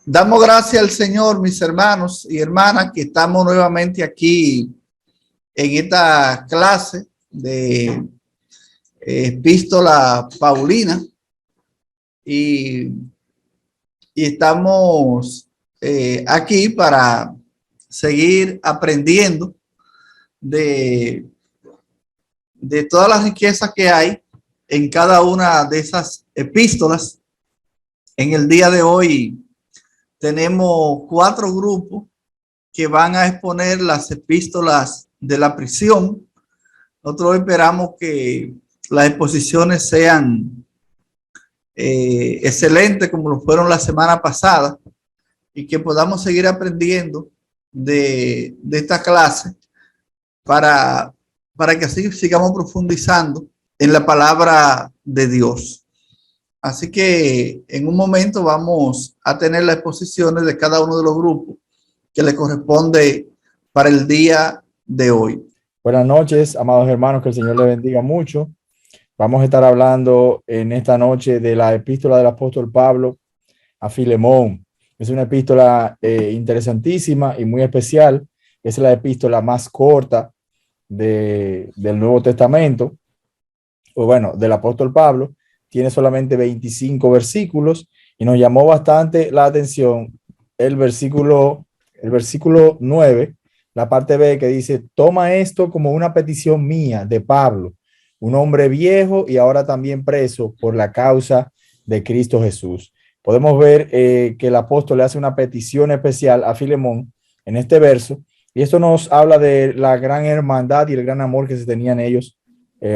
Damos gracias al Señor, mis hermanos y hermanas, que estamos nuevamente aquí en esta clase de Epístola Paulina y, y estamos aquí para seguir aprendiendo de, de todas las riquezas que hay en cada una de esas epístolas. En el día de hoy tenemos 4 grupos que van a exponer las epístolas de la prisión. Nosotros esperamos que las exposiciones sean excelentes como lo fueron la semana pasada y que podamos seguir aprendiendo de esta clase para que así sigamos profundizando en la palabra de Dios. Así que en un momento vamos a tener las exposiciones de cada uno de los grupos que le corresponde para el día de hoy. Buenas noches, amados hermanos, que el Señor les bendiga mucho. Vamos a estar hablando en esta noche de la epístola del apóstol Pablo a Filemón. Es una epístola interesantísima y muy especial. Es la epístola más corta del Nuevo Testamento, o bueno, del apóstol Pablo. Tiene solamente 25 versículos y nos llamó bastante la atención el versículo 9, la parte B, que dice: toma esto como una petición mía de Pablo, un hombre viejo y ahora también preso por la causa de Cristo Jesús. Podemos ver que el apóstol le hace una petición especial a Filemón en este verso, y esto nos habla de la gran hermandad y el gran amor que se tenían ellos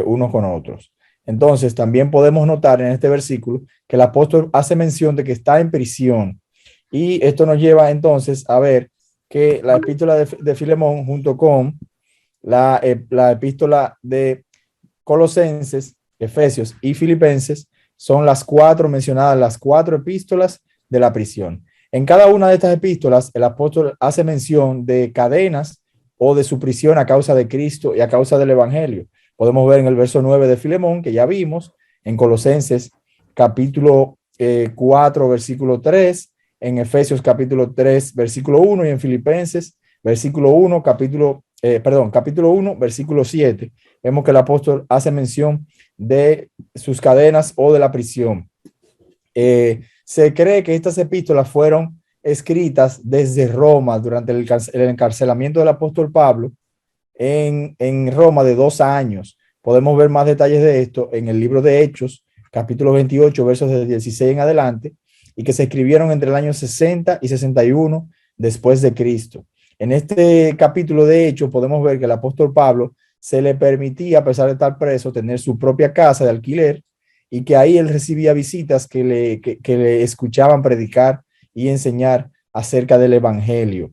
unos con otros. Entonces, también podemos notar en este versículo que el apóstol hace mención de que está en prisión, y esto nos lleva entonces a ver que la epístola de Filemón, junto con la epístola de Colosenses, Efesios y Filipenses, son las 4 mencionadas, las 4 epístolas de la prisión. En cada una de estas epístolas, el apóstol hace mención de cadenas o de su prisión a causa de Cristo y a causa del evangelio. Podemos ver en el verso 9 de Filemón, que ya vimos, en Colosenses capítulo 4, versículo 3, en Efesios capítulo 3, versículo 1, y en Filipenses capítulo 1, versículo 7. Vemos que el apóstol hace mención de sus cadenas o de la prisión. Se cree que estas epístolas fueron escritas desde Roma durante el encarcelamiento del apóstol Pablo en Roma de 2 años. Podemos ver más detalles de esto en el libro de Hechos, capítulo 28, versos de 16 en adelante, y que se escribieron entre el año 60 y 61 después de Cristo. En este capítulo de Hechos podemos ver que el apóstol Pablo se le permitía, a pesar de estar preso, tener su propia casa de alquiler, y que ahí él recibía visitas que le escuchaban predicar y enseñar acerca del evangelio.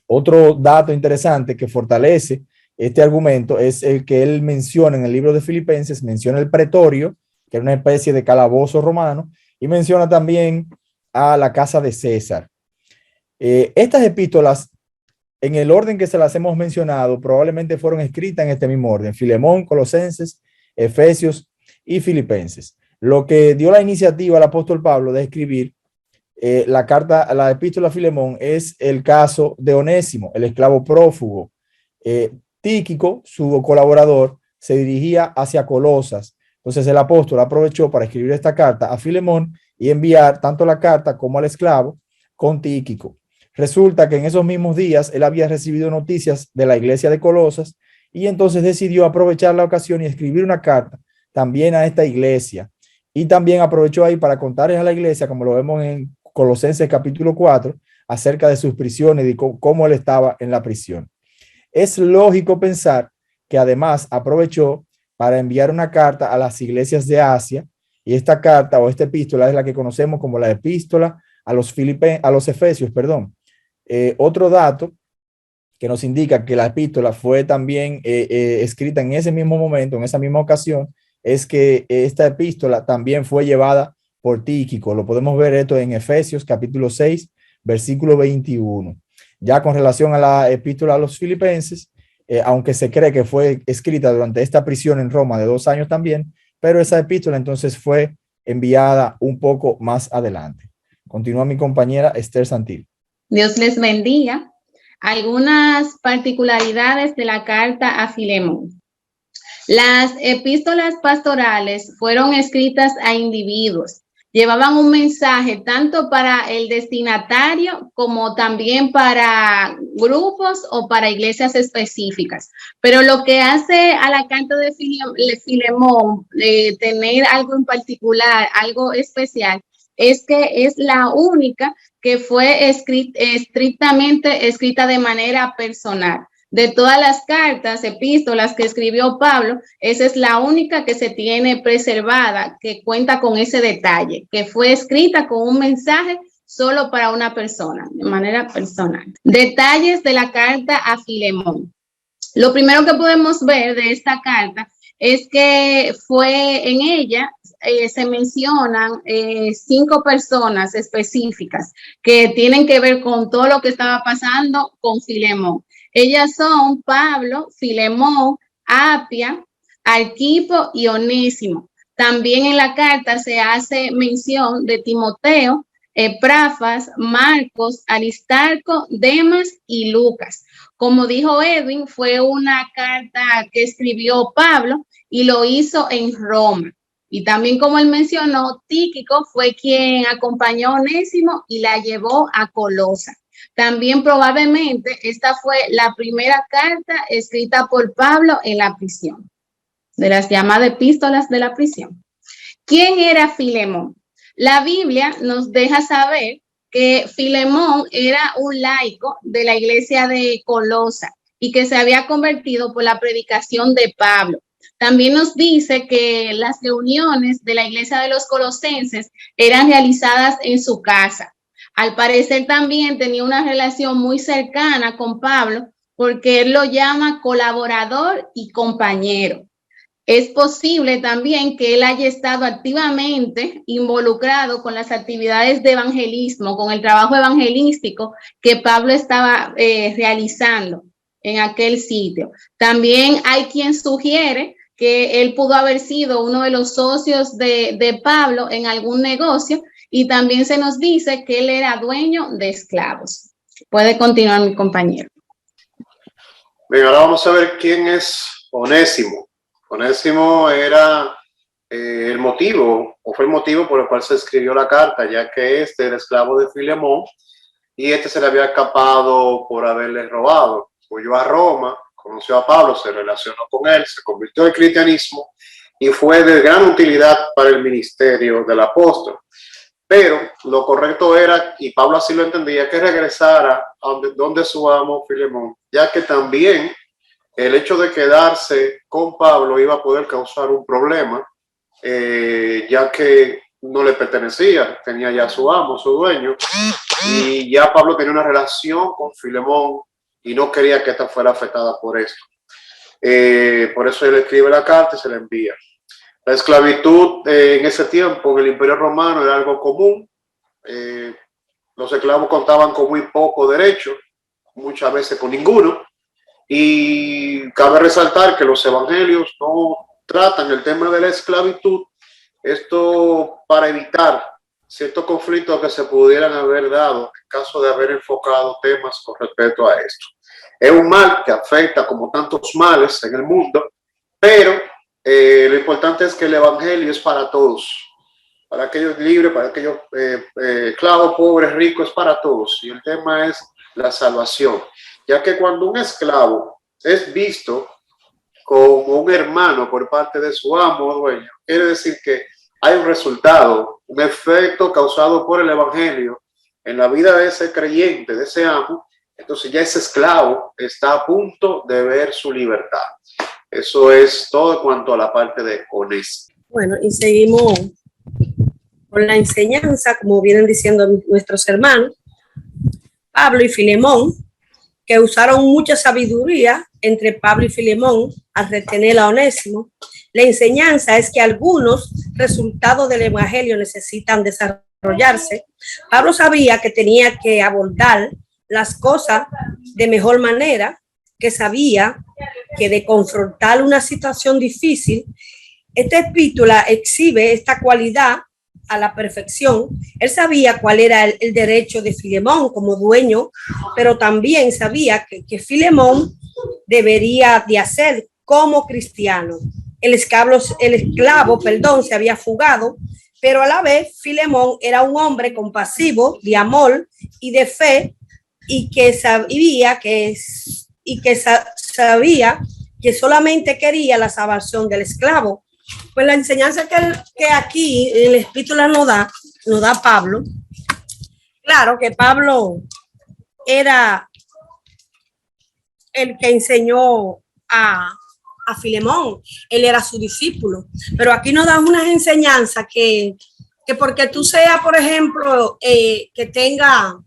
Otro dato interesante que fortalece este argumento es el que él menciona en el libro de Filipenses. Menciona el pretorio, que era una especie de calabozo romano, y menciona también a la casa de César. Estas epístolas, en el orden que se las hemos mencionado, probablemente fueron escritas en este mismo orden: Filemón, Colosenses, Efesios y Filipenses. Lo que dio la iniciativa al apóstol Pablo de escribir la epístola a Filemón es el caso de Onésimo, el esclavo prófugo. Tíquico, su colaborador, se dirigía hacia Colosas. Entonces el apóstol aprovechó para escribir esta carta a Filemón y enviar tanto la carta como al esclavo con Tíquico. Resulta que en esos mismos días él había recibido noticias de la iglesia de Colosas, y entonces decidió aprovechar la ocasión y escribir una carta también a esta iglesia. Y también aprovechó ahí para contarles a la iglesia, como lo vemos en Colosenses capítulo 4, acerca de sus prisiones y cómo él estaba en la prisión. Es lógico pensar que además aprovechó para enviar una carta a las iglesias de Asia, y esta carta o esta epístola es la que conocemos como la epístola a los Efesios, perdón. Otro dato que nos indica que la epístola fue también escrita en ese mismo momento, en esa misma ocasión, es que esta epístola también fue llevada por Tíquico. Lo podemos ver esto en Efesios capítulo 6, versículo 21. Ya con relación a la epístola a los Filipenses, aunque se cree que fue escrita durante esta prisión en Roma de 2 años también, pero esa epístola entonces fue enviada un poco más adelante. Continúa mi compañera Esther Santil. Dios les bendiga. Algunas particularidades de la carta a Filemón. Las epístolas pastorales fueron escritas a individuos. Llevaban un mensaje tanto para el destinatario como también para grupos o para iglesias específicas. Pero lo que hace a la carta de Filemón tener algo en particular, algo especial, es que es la única que fue estrictamente escrita de manera personal. De todas las cartas, epístolas que escribió Pablo, esa es la única que se tiene preservada, que cuenta con ese detalle, que fue escrita con un mensaje solo para una persona, de manera personal. Detalles de la carta a Filemón. Lo primero que podemos ver de esta carta es que en ella se mencionan 5 personas específicas que tienen que ver con todo lo que estaba pasando con Filemón. Ellas son Pablo, Filemón, Apia, Arquipo y Onésimo. También en la carta se hace mención de Timoteo, Epafras, Marcos, Aristarco, Demas y Lucas. Como dijo Edwin, fue una carta que escribió Pablo y lo hizo en Roma. Y también, como él mencionó, Tíquico fue quien acompañó a Onésimo y la llevó a Colosa. También probablemente esta fue la primera carta escrita por Pablo en la prisión, de las llamadas epístolas de la prisión. ¿Quién era Filemón? La Biblia nos deja saber que Filemón era un laico de la iglesia de Colosa y que se había convertido por la predicación de Pablo. También nos dice que las reuniones de la iglesia de los colosenses eran realizadas en su casa. Al parecer también tenía una relación muy cercana con Pablo porque él lo llama colaborador y compañero. Es posible también que él haya estado activamente involucrado con las actividades de evangelismo, con el trabajo evangelístico que Pablo estaba realizando en aquel sitio. También hay quien sugiere que él pudo haber sido uno de los socios de Pablo en algún negocio, y también se nos dice que él era dueño de esclavos. Puede continuar mi compañero. Bien, ahora vamos a ver quién es Onésimo. Onésimo era el motivo, o fue el motivo por el cual se escribió la carta, ya que este era esclavo de Filemón y este se le había escapado por haberle robado. Huyó a Roma, conoció a Pablo, se relacionó con él, se convirtió al cristianismo y fue de gran utilidad para el ministerio del apóstol. Pero lo correcto era, y Pablo así lo entendía, que regresara a donde su amo Filemón, ya que también el hecho de quedarse con Pablo iba a poder causar un problema, ya que no le pertenecía, tenía ya su amo, su dueño, y ya Pablo tenía una relación con Filemón y no quería que esta fuera afectada por esto. Por eso él escribe la carta y se la envía. La esclavitud en ese tiempo en el Imperio Romano era algo común. Los esclavos contaban con muy poco derecho, muchas veces con ninguno. Y cabe resaltar que los evangelios no tratan el tema de la esclavitud, esto para evitar ciertos conflictos que se pudieran haber dado en caso de haber enfocado temas con respecto a esto. Es un mal que afecta como tantos males en el mundo, pero lo importante es que el evangelio es para todos, para aquellos libres, para aquellos esclavos, pobres, ricos, es para todos. Y el tema es la salvación, ya que cuando un esclavo es visto como un hermano por parte de su amo o dueño, quiere decir que hay un resultado, un efecto causado por el evangelio en la vida de ese creyente, de ese amo. Entonces ya ese esclavo está a punto de ver su libertad. Eso es todo en cuanto a la parte de Onésimo. Bueno, y seguimos con la enseñanza, como vienen diciendo nuestros hermanos, Pablo y Filemón, que usaron mucha sabiduría entre Pablo y Filemón al retener a Onésimo. La enseñanza es que algunos resultados del evangelio necesitan desarrollarse. Pablo sabía que tenía que abordar las cosas de mejor manera, que sabía que de confrontar una situación difícil, esta epístola exhibe esta cualidad a la perfección. Él sabía cuál era el derecho de Filemón como dueño, pero también sabía que Filemón debería de hacer como cristiano. El esclavo, se había fugado, pero a la vez Filemón era un hombre compasivo, de amor y de fe, y que sabía que solamente quería la salvación del esclavo. Pues la enseñanza que aquí en la epístola nos da Pablo. Claro que Pablo era el que enseñó a Filemón, él era su discípulo, pero aquí nos da unas enseñanzas que porque tú seas, por ejemplo, que tenga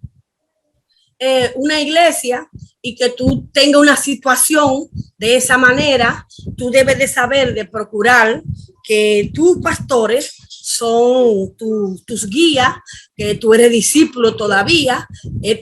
una iglesia y que tú tengas una situación de esa manera, tú debes de saber, de procurar que tus pastores son tus guías, que tú eres discípulo todavía.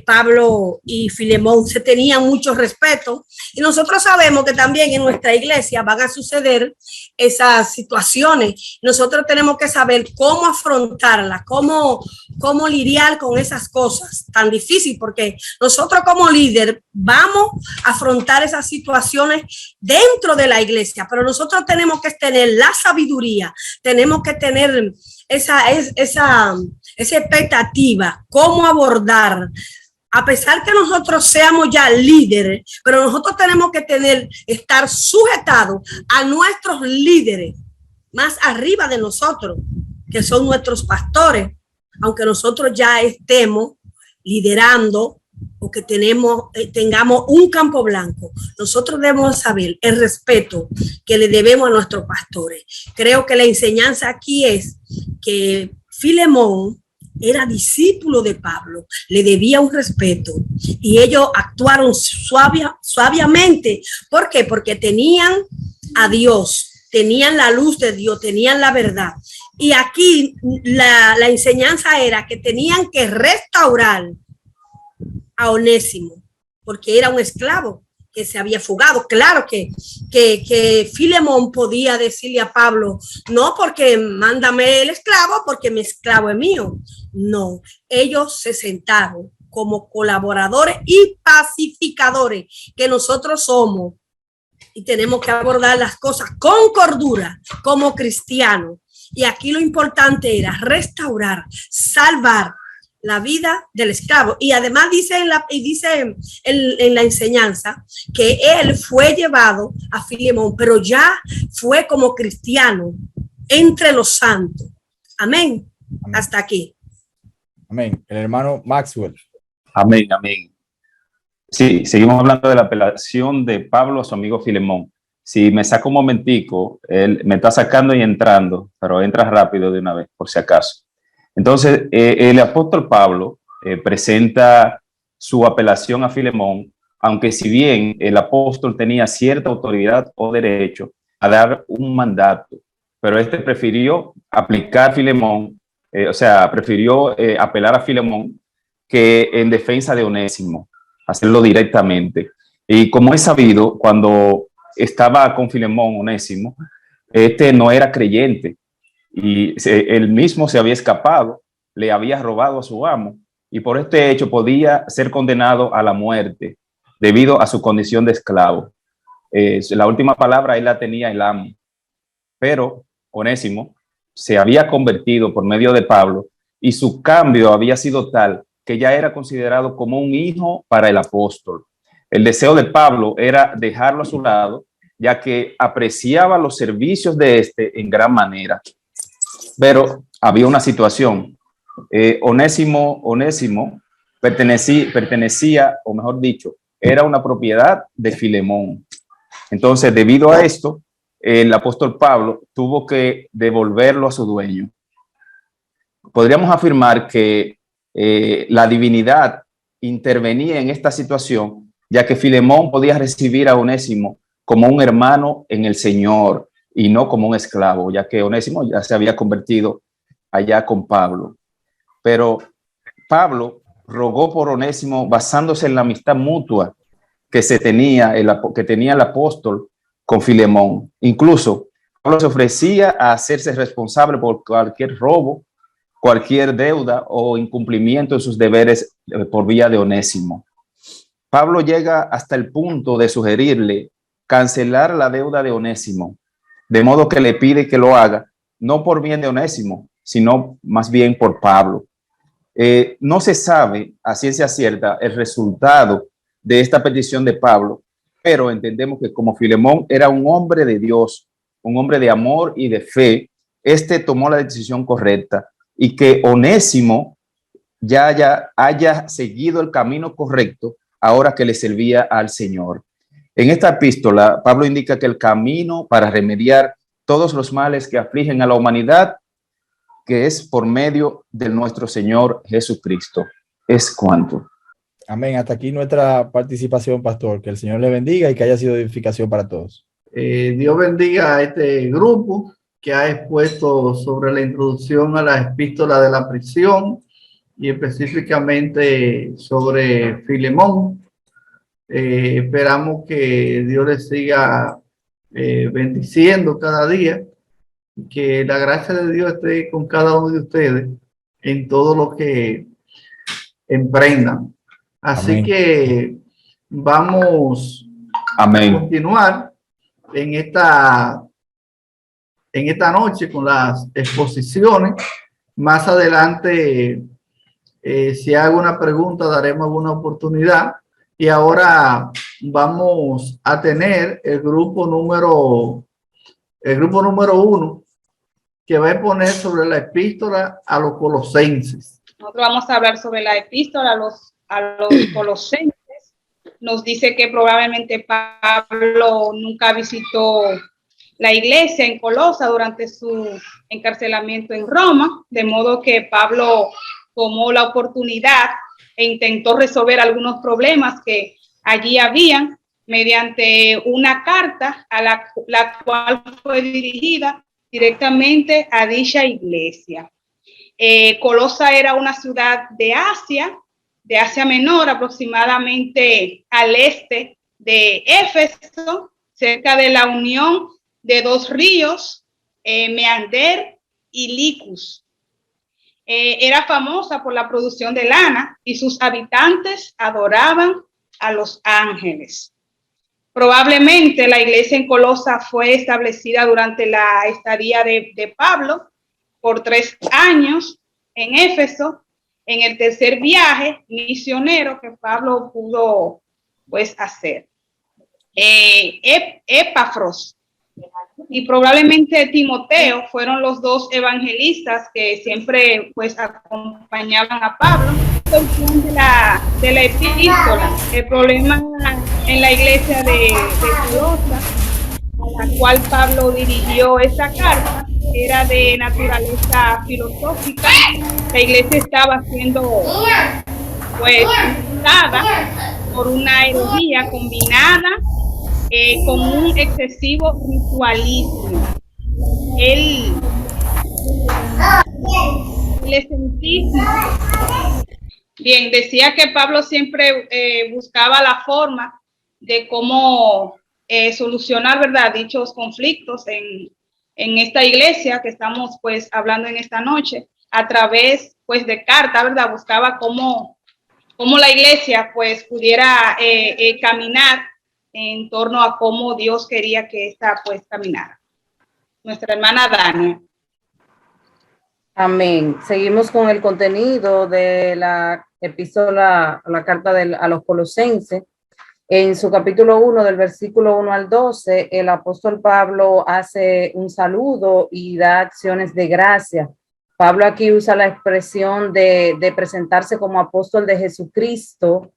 Pablo y Filemón se tenían mucho respeto, y nosotros sabemos que también en nuestra iglesia van a suceder esas situaciones. Nosotros tenemos que saber cómo afrontarlas, cómo lidiar con esas cosas tan difíciles, porque nosotros como líder vamos a afrontar esas situaciones dentro de la iglesia, pero nosotros tenemos que tener la sabiduría, tenemos que tener esa expectativa, cómo abordar, a pesar que nosotros seamos ya líderes, pero nosotros tenemos que estar sujetados a nuestros líderes más arriba de nosotros, que son nuestros pastores, aunque nosotros ya estemos liderando o que tengamos un campo blanco. Nosotros debemos saber el respeto que le debemos a nuestros pastores. Creo que la enseñanza aquí es que Filemón era discípulo de Pablo, le debía un respeto, y ellos actuaron suavemente. ¿Por qué? Porque tenían a Dios, tenían la luz de Dios, tenían la verdad. Y aquí la enseñanza era que tenían que restaurar a Onésimo, porque era un esclavo que se había fugado. Claro que Filemón podía decirle a Pablo, no, porque mándame el esclavo, porque mi esclavo es mío. No, ellos se sentaron como colaboradores y pacificadores que nosotros somos, y tenemos que abordar las cosas con cordura como cristianos. Y aquí lo importante era restaurar, salvar la vida del esclavo. Y además dice en la enseñanza que él fue llevado a Filemón, pero ya fue como cristiano entre los santos. Amén. Amén. Hasta aquí. Amén. El hermano Maxwell. Amén, amén. Sí, seguimos hablando de la apelación de Pablo a su amigo Filemón. Si me saca un momentico, él me está sacando y entrando, pero entra rápido de una vez, por si acaso. Entonces, el apóstol Pablo presenta su apelación a Filemón, aunque si bien el apóstol tenía cierta autoridad o derecho a dar un mandato, pero este prefirió aplicar Filemón, prefirió apelar a Filemón que en defensa de Onésimo, hacerlo directamente. Y como es sabido, cuando estaba con Filemón, Onésimo, este no era creyente, y él mismo se había escapado, le había robado a su amo, y por este hecho podía ser condenado a la muerte debido a su condición de esclavo. La última palabra él la tenía el amo, pero Onésimo se había convertido por medio de Pablo, y su cambio había sido tal que ya era considerado como un hijo para el apóstol. El deseo de Pablo era dejarlo a su lado, ya que apreciaba los servicios de este en gran manera. Pero había una situación. Onésimo pertenecía, o mejor dicho, era una propiedad de Filemón. Entonces, debido a esto, el apóstol Pablo tuvo que devolverlo a su dueño. Podríamos afirmar que la divinidad intervenía en esta situación, ya que Filemón podía recibir a Onésimo como un hermano en el Señor y no como un esclavo, ya que Onésimo ya se había convertido allá con Pablo. Pero Pablo rogó por Onésimo basándose en la amistad mutua que tenía el apóstol con Filemón. Incluso Pablo se ofrecía a hacerse responsable por cualquier robo cualquier deuda o incumplimiento de sus deberes por vía de Onésimo. Pablo llega hasta el punto de sugerirle cancelar la deuda de Onésimo, de modo que le pide que lo haga, no por bien de Onésimo, sino más bien por Pablo. No se sabe a ciencia cierta el resultado de esta petición de Pablo, pero entendemos que como Filemón era un hombre de Dios, un hombre de amor y de fe, este tomó la decisión correcta y que Onésimo ya haya seguido el camino correcto ahora que le servía al Señor. En esta epístola, Pablo indica que el camino para remediar todos los males que afligen a la humanidad, que es por medio de nuestro Señor Jesucristo. Es cuanto. Amén. Hasta aquí nuestra participación, pastor. Que el Señor le bendiga y que haya sido de edificación para todos. Dios bendiga a este grupo que ha expuesto sobre la introducción a la epístola de la prisión y específicamente sobre Filemón. Esperamos que Dios les siga bendiciendo cada día, que la gracia de Dios esté con cada uno de ustedes en todo lo que emprendan. Así Amén. que vamos Amén. a continuar en esta noche con las exposiciones. Más adelante, si hago una pregunta, daremos alguna oportunidad. Y ahora vamos a tener el grupo número 1, que va a exponer sobre la epístola a los colosenses. Nosotros vamos a hablar sobre la epístola a los colosenses. Nos dice que probablemente Pablo nunca visitó la iglesia en Colosa durante su encarcelamiento en Roma, de modo que Pablo tomó la oportunidad e intentó resolver algunos problemas que allí habían mediante una carta a la cual fue dirigida directamente a dicha iglesia. Colosa era una ciudad de Asia Menor, aproximadamente al este de Éfeso, cerca de la unión de dos ríos, Meander y Licus. Era famosa por la producción de lana y sus habitantes adoraban a los ángeles. Probablemente la iglesia en Colosa fue establecida durante la estadía de Pablo por 3 años en Éfeso, en el tercer viaje misionero que Pablo pudo pues hacer. Epafros y probablemente Timoteo fueron los 2 evangelistas que siempre pues acompañaban a Pablo de la epístola. El problema en la iglesia de Colosa, a la cual Pablo dirigió esa carta, era de naturaleza filosófica. La iglesia estaba siendo pues usada por una herejía combinada con un excesivo ritualismo. El escepticismo. Bien, decía que Pablo siempre buscaba la forma de cómo solucionar, ¿verdad?, dichos conflictos en esta iglesia que estamos pues hablando en esta noche, a través pues de carta, ¿verdad? Buscaba cómo la iglesia pues pudiera caminar en torno a cómo Dios quería que esta pues caminara. Nuestra hermana Dania. Amén. Seguimos con el contenido de la epístola, la carta a los colosenses. En su capítulo 1, del versículo 1 al 12, el apóstol Pablo hace un saludo y da acciones de gracia. Pablo aquí usa la expresión de presentarse como apóstol de Jesucristo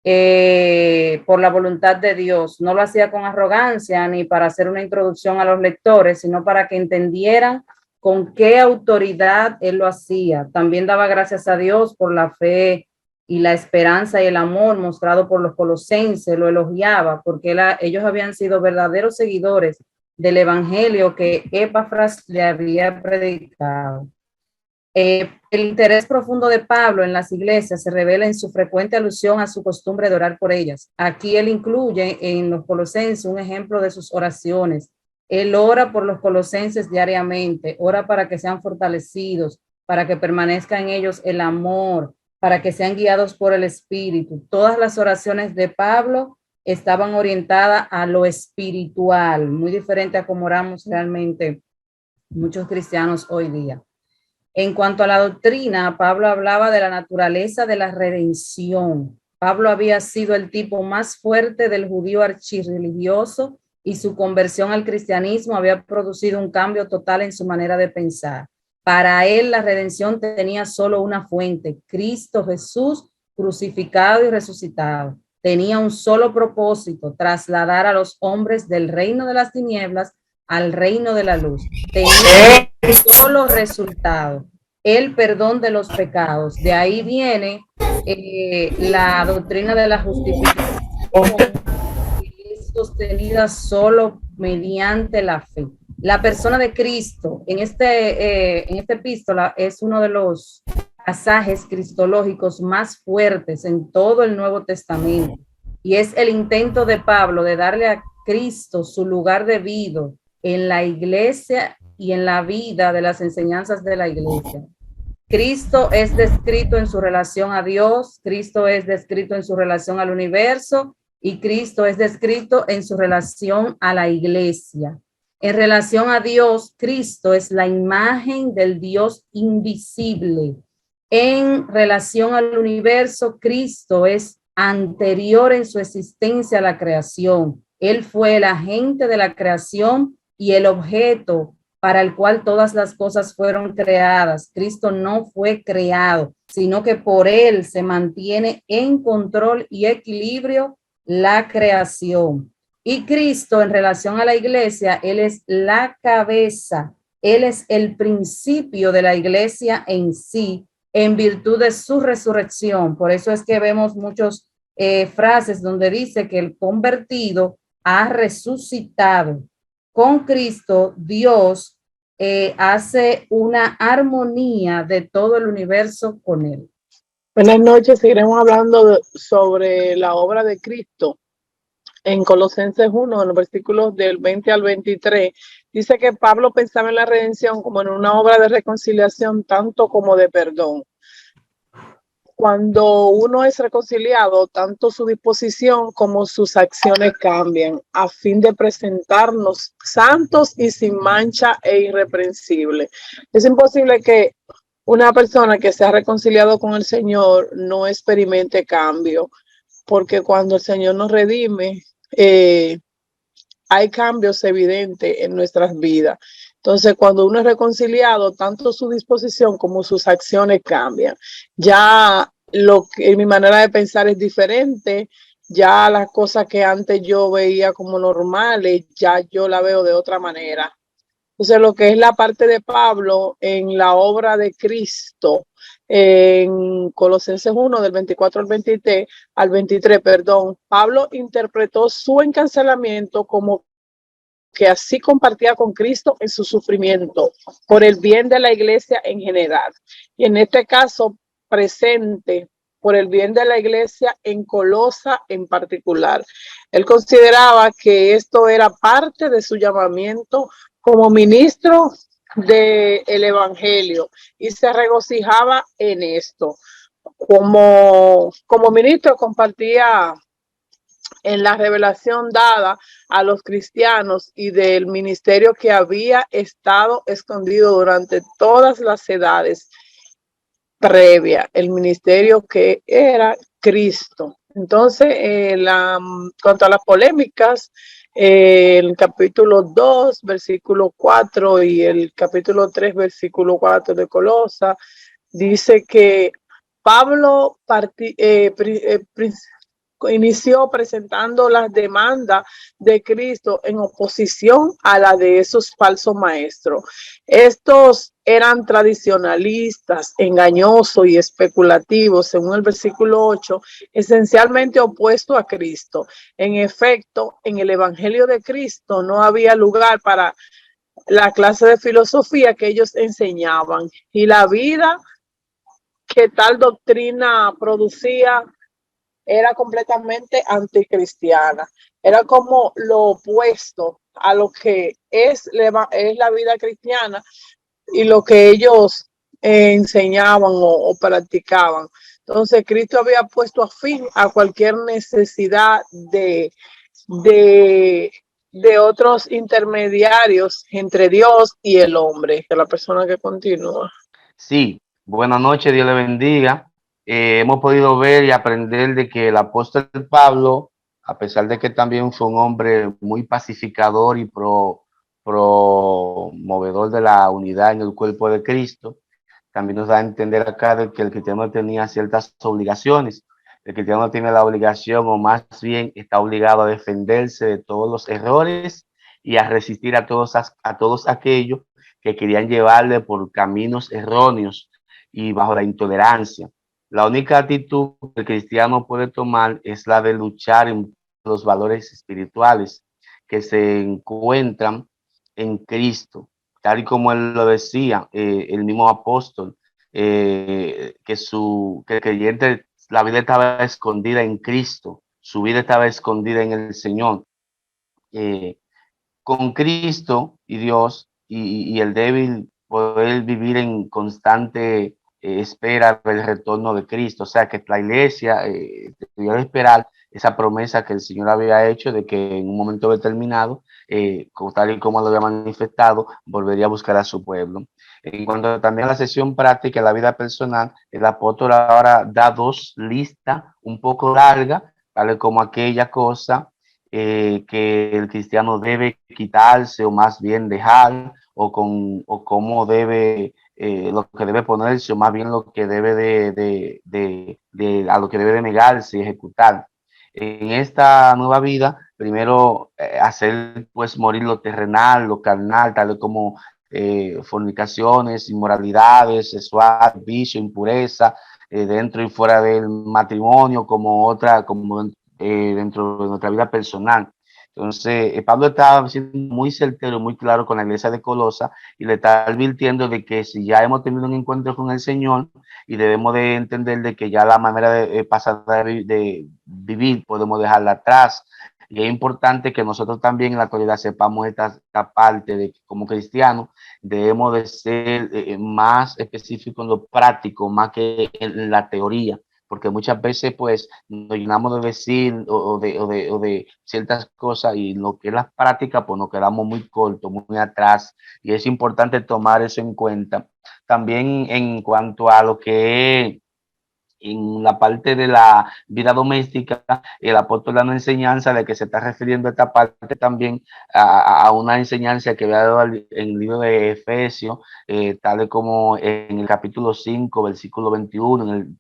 por la voluntad de Dios. No lo hacía con arrogancia ni para hacer una introducción a los lectores, sino para que entendieran con qué autoridad él lo hacía. También daba gracias a Dios por la fe y la esperanza y el amor mostrado por los colosenses. Lo elogiaba porque ellos habían sido verdaderos seguidores del evangelio que Epafras le había predicado. El interés profundo de Pablo en las iglesias se revela en su frecuente alusión a su costumbre de orar por ellas. Aquí él incluye en los colosenses un ejemplo de sus oraciones. Él ora por los colosenses diariamente, ora para que sean fortalecidos, para que permanezca en ellos el amor, para que sean guiados por el Espíritu. Todas las oraciones de Pablo estaban orientadas a lo espiritual, muy diferente a cómo oramos realmente muchos cristianos hoy día. En cuanto a la doctrina, Pablo hablaba de la naturaleza de la redención. Pablo había sido el tipo más fuerte del judío archirreligioso y su conversión al cristianismo había producido un cambio total en su manera de pensar. Para él, la redención tenía solo una fuente: Cristo Jesús crucificado y resucitado. Tenía un solo propósito: trasladar a los hombres del reino de las tinieblas al reino de la luz. Tenía un solo resultado: el perdón de los pecados. De ahí viene la doctrina de la justificación, que es sostenida solo mediante la fe. La persona de Cristo en esta epístola es uno de los pasajes cristológicos más fuertes en todo el Nuevo Testamento, y es el intento de Pablo de darle a Cristo su lugar debido en la iglesia y en la vida de las enseñanzas de la iglesia. Cristo es descrito en su relación a Dios, Cristo es descrito en su relación al universo y Cristo es descrito en su relación a la iglesia. En relación a Dios, Cristo es la imagen del Dios invisible. En relación al universo, Cristo es anterior en su existencia a la creación. Él fue el agente de la creación y el objeto para el cual todas las cosas fueron creadas. Cristo no fue creado, sino que por él se mantiene en control y equilibrio la creación. Y Cristo, en relación a la iglesia, él es la cabeza, él es el principio de la iglesia en sí, en virtud de su resurrección. Por eso es que vemos muchas frases donde dice que el convertido ha resucitado. Con Cristo, Dios hace una armonía de todo el universo con él. Buenas noches, seguiremos hablando sobre la obra de Cristo. En Colosenses 1, en los versículos del 20 al 23, dice que Pablo pensaba en la redención como en una obra de reconciliación, tanto como de perdón. Cuando uno es reconciliado, tanto su disposición como sus acciones cambian, a fin de presentarnos santos y sin mancha e irreprensibles. Es imposible que una persona que se ha reconciliado con el Señor no experimente cambio, porque cuando el Señor nos redime, hay cambios evidentes en nuestras vidas. Entonces, cuando uno es reconciliado, tanto su disposición como sus acciones cambian. Ya mi manera de pensar es diferente. Ya las cosas que antes yo veía como normales, ya yo la veo de otra manera. Entonces, lo que es la parte de Pablo en la obra de Cristo, en Colosenses 1, del 24 al 23, Pablo interpretó su encarcelamiento como que así compartía con Cristo en su sufrimiento por el bien de la iglesia en general. Y en este caso presente, por el bien de la iglesia en Colosa en particular. Él consideraba que esto era parte de su llamamiento como ministro del Evangelio y se regocijaba en esto. Como ministro compartía en la revelación dada a los cristianos y del ministerio que había estado escondido durante todas las edades previa, el ministerio que era Cristo. Entonces, cuanto a las polémicas, el capítulo 2, versículo 4 y el capítulo 3, versículo 4 de Colosa, dice que Pablo inició presentando las demandas de Cristo en oposición a la de esos falsos maestros. Estos eran tradicionalistas, engañosos y especulativos, según el versículo 8, esencialmente opuesto a Cristo. En efecto, en el Evangelio de Cristo no había lugar para la clase de filosofía que ellos enseñaban, y la vida que tal doctrina producía era completamente anticristiana. Era como lo opuesto a lo que es la vida cristiana y lo que ellos enseñaban o practicaban. Entonces, Cristo había puesto a fin a cualquier necesidad de otros intermediarios entre Dios y el hombre, que la persona que continúa. Sí, buenas noches, Dios le bendiga. Hemos podido ver y aprender de que el apóstol Pablo, a pesar de que también fue un hombre muy pacificador y promovedor de la unidad en el cuerpo de Cristo, también nos da a entender acá de que el cristiano tenía ciertas obligaciones. El cristiano tiene la obligación, o más bien está obligado a defenderse de todos los errores y a resistir a todos aquellos que querían llevarle por caminos erróneos y bajo la intolerancia. La única actitud que el cristiano puede tomar es la de luchar en los valores espirituales que se encuentran en Cristo, tal y como él lo decía, el mismo apóstol, que el creyente, la vida estaba escondida en Cristo, su vida estaba escondida en el Señor. Con Cristo y Dios y el débil poder vivir en constante espera del retorno de Cristo. O sea, que la iglesia debió esperar esa promesa que el Señor había hecho de que en un momento determinado, tal y como lo había manifestado, volvería a buscar a su pueblo. En cuanto también a la sesión práctica, la vida personal, el apóstol ahora da dos listas un poco largas, tal como aquella cosa que el cristiano debe quitarse o más bien dejar, o cómo debe, lo que debe ponerse, o más bien lo que debe a lo que debe de negarse y ejecutar. En esta nueva vida, primero hacer pues morir lo terrenal, lo carnal, tal como fornicaciones, inmoralidades, sexual, vicio, impureza, dentro y fuera del matrimonio, como dentro de nuestra vida personal. Entonces, Pablo está siendo muy certero, muy claro con la iglesia de Colosa y le está advirtiendo de que si ya hemos tenido un encuentro con el Señor y debemos de entender de que ya la manera de pasar de vivir podemos dejarla atrás. Y es importante que nosotros también en la actualidad sepamos esta parte de que como cristianos debemos de ser más específicos en lo práctico, más que en la teoría, porque muchas veces pues nos llenamos de decir o de ciertas cosas y lo que es la práctica pues nos quedamos muy cortos, muy atrás, y es importante tomar eso en cuenta. También en cuanto a lo que es en la parte de la vida doméstica, el apóstol da una enseñanza de que se está refiriendo a esta parte también a una enseñanza que había dado en el libro de Efesios, tal como en el capítulo 5, versículo 21, en el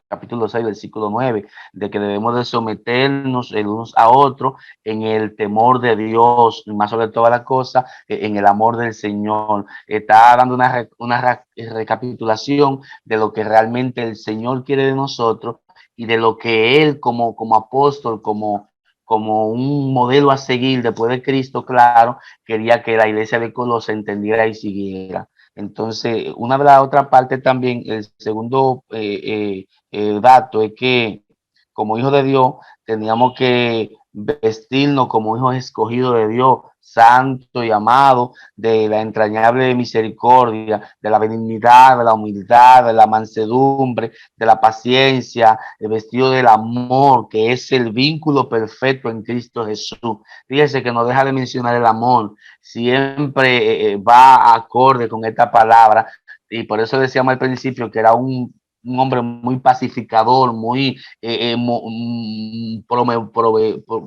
capítulo 6, versículo 9, de que debemos de someternos el unos a otros en el temor de Dios, y más sobre todas las cosas, en el amor del Señor. Está dando una recapitulación de lo que realmente el Señor quiere de nosotros y de lo que Él como apóstol, como un modelo a seguir después de Cristo, claro, quería que la iglesia de Colosas entendiera y siguiera. Entonces, una de las otras partes también, el segundo dato es que como hijos de Dios teníamos que vestirnos como hijos escogidos de Dios, santo y amado, de la entrañable misericordia, de la benignidad, de la humildad, de la mansedumbre, de la paciencia, el vestido del amor, que es el vínculo perfecto en Cristo Jesús. Fíjese que no deja de mencionar el amor, siempre va acorde con esta palabra, y por eso decíamos al principio que era un hombre muy pacificador, muy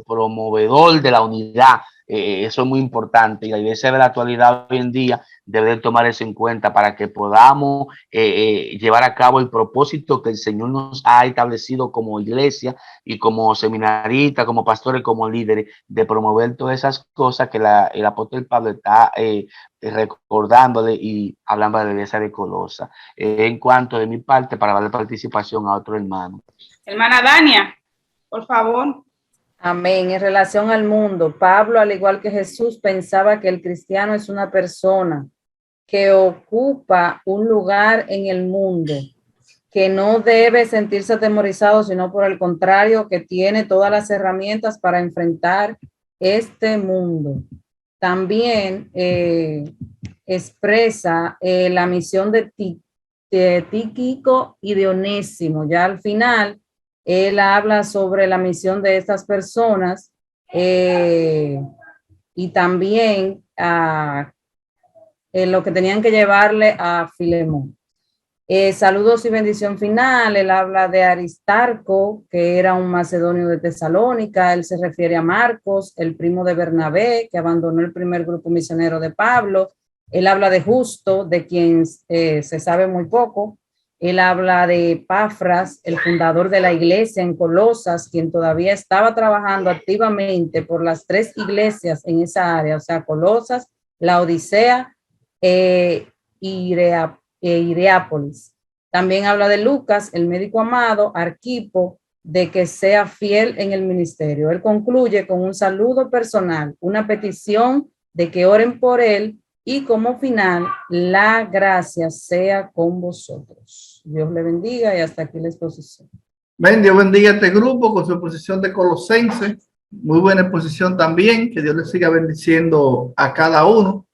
promovedor de la unidad. Eso es muy importante, y la iglesia de la actualidad hoy en día debe tomar eso en cuenta para que podamos llevar a cabo el propósito que el Señor nos ha establecido como iglesia y como seminaristas, como pastores, como líderes, de promover todas esas cosas que el apóstol Pablo está recordándole y hablando de la iglesia de Colosa. En cuanto de mi parte, para darle participación a otro hermano. Hermana Dania, por favor. Amén. En relación al mundo, Pablo, al igual que Jesús, pensaba que el cristiano es una persona que ocupa un lugar en el mundo, que no debe sentirse atemorizado, sino por el contrario, que tiene todas las herramientas para enfrentar este mundo. También expresa la misión de Tíquico y de Onésimo. Ya al final, él habla sobre la misión de estas personas y también lo que tenían que llevarle a Filemón. Saludos y bendición final. Él habla de Aristarco, que era un macedonio de Tesalónica. Él se refiere a Marcos, el primo de Bernabé, que abandonó el primer grupo misionero de Pablo. Él habla de Justo, de quien se sabe muy poco. Él habla de Pafras, el fundador de la iglesia en Colosas, quien todavía estaba trabajando activamente por las 3 iglesias en esa área, o sea, Colosas, Laodicea e Hierápolis. También habla de Lucas, el médico amado, Arquipo, de que sea fiel en el ministerio. Él concluye con un saludo personal, una petición de que oren por él y como final, la gracia sea con vosotros. Dios le bendiga y hasta aquí la exposición. Dios bendiga a este grupo con su exposición de Colosenses. Muy buena exposición también. Que Dios les siga bendiciendo a cada uno.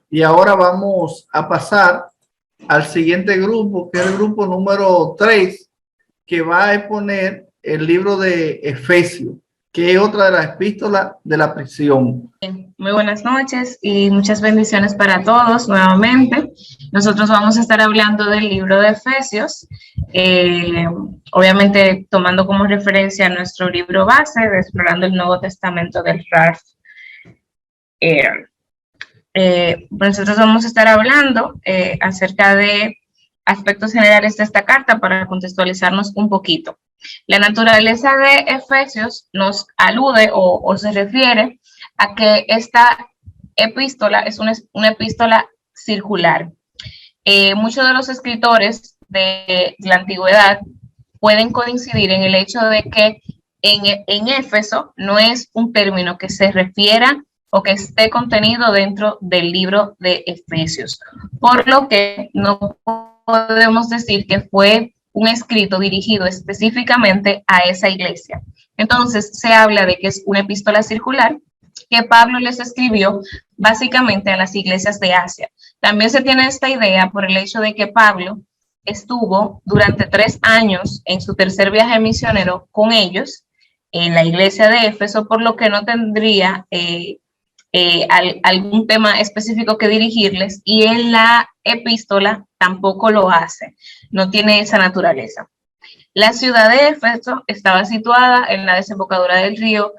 Y ahora vamos a pasar al siguiente grupo, que es el grupo número 3, que va a exponer el libro de Efesios, que es otra de las epístolas de la prisión. Muy buenas noches y muchas bendiciones para todos nuevamente. Nosotros vamos a estar hablando del libro de Efesios, obviamente tomando como referencia nuestro libro base de Explorando el Nuevo Testamento del Ralph Aaron. Nosotros vamos a estar hablando acerca de aspectos generales de esta carta para contextualizarnos un poquito. La naturaleza de Efesios nos alude o se refiere a que esta epístola es una epístola circular. Muchos de los escritores de la antigüedad pueden coincidir en el hecho de que en Éfeso no es un término que se refiera o que esté contenido dentro del libro de Efesios, por lo que no podemos decir que fue un escrito dirigido específicamente a esa iglesia. Entonces se habla de que es una epístola circular que Pablo les escribió básicamente a las iglesias de Asia. También se tiene esta idea por el hecho de que Pablo estuvo durante 3 años en su tercer viaje misionero con ellos en la iglesia de Éfeso, por lo que no tendría algún tema específico que dirigirles, y en la epístola tampoco lo hace, no tiene esa naturaleza. La ciudad de Éfeso estaba situada en la desembocadura del río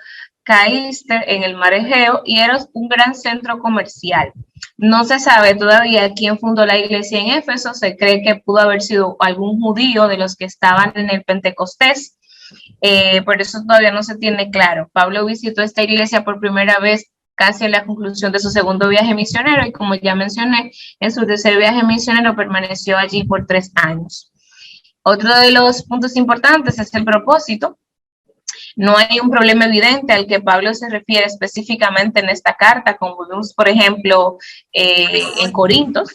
Caíster en el mar Egeo y era un gran centro comercial. No se sabe todavía quién fundó la iglesia en Éfeso. Se cree que pudo haber sido algún judío de los que estaban en el Pentecostés, por eso todavía no se tiene claro. Pablo visitó esta iglesia por primera vez casi en la conclusión de su segundo viaje misionero y, como ya mencioné, en su tercer viaje misionero permaneció allí por 3 años. Otro de los puntos importantes es el propósito. No hay un problema evidente al que Pablo se refiere específicamente en esta carta, como vemos, por ejemplo, en Corintios,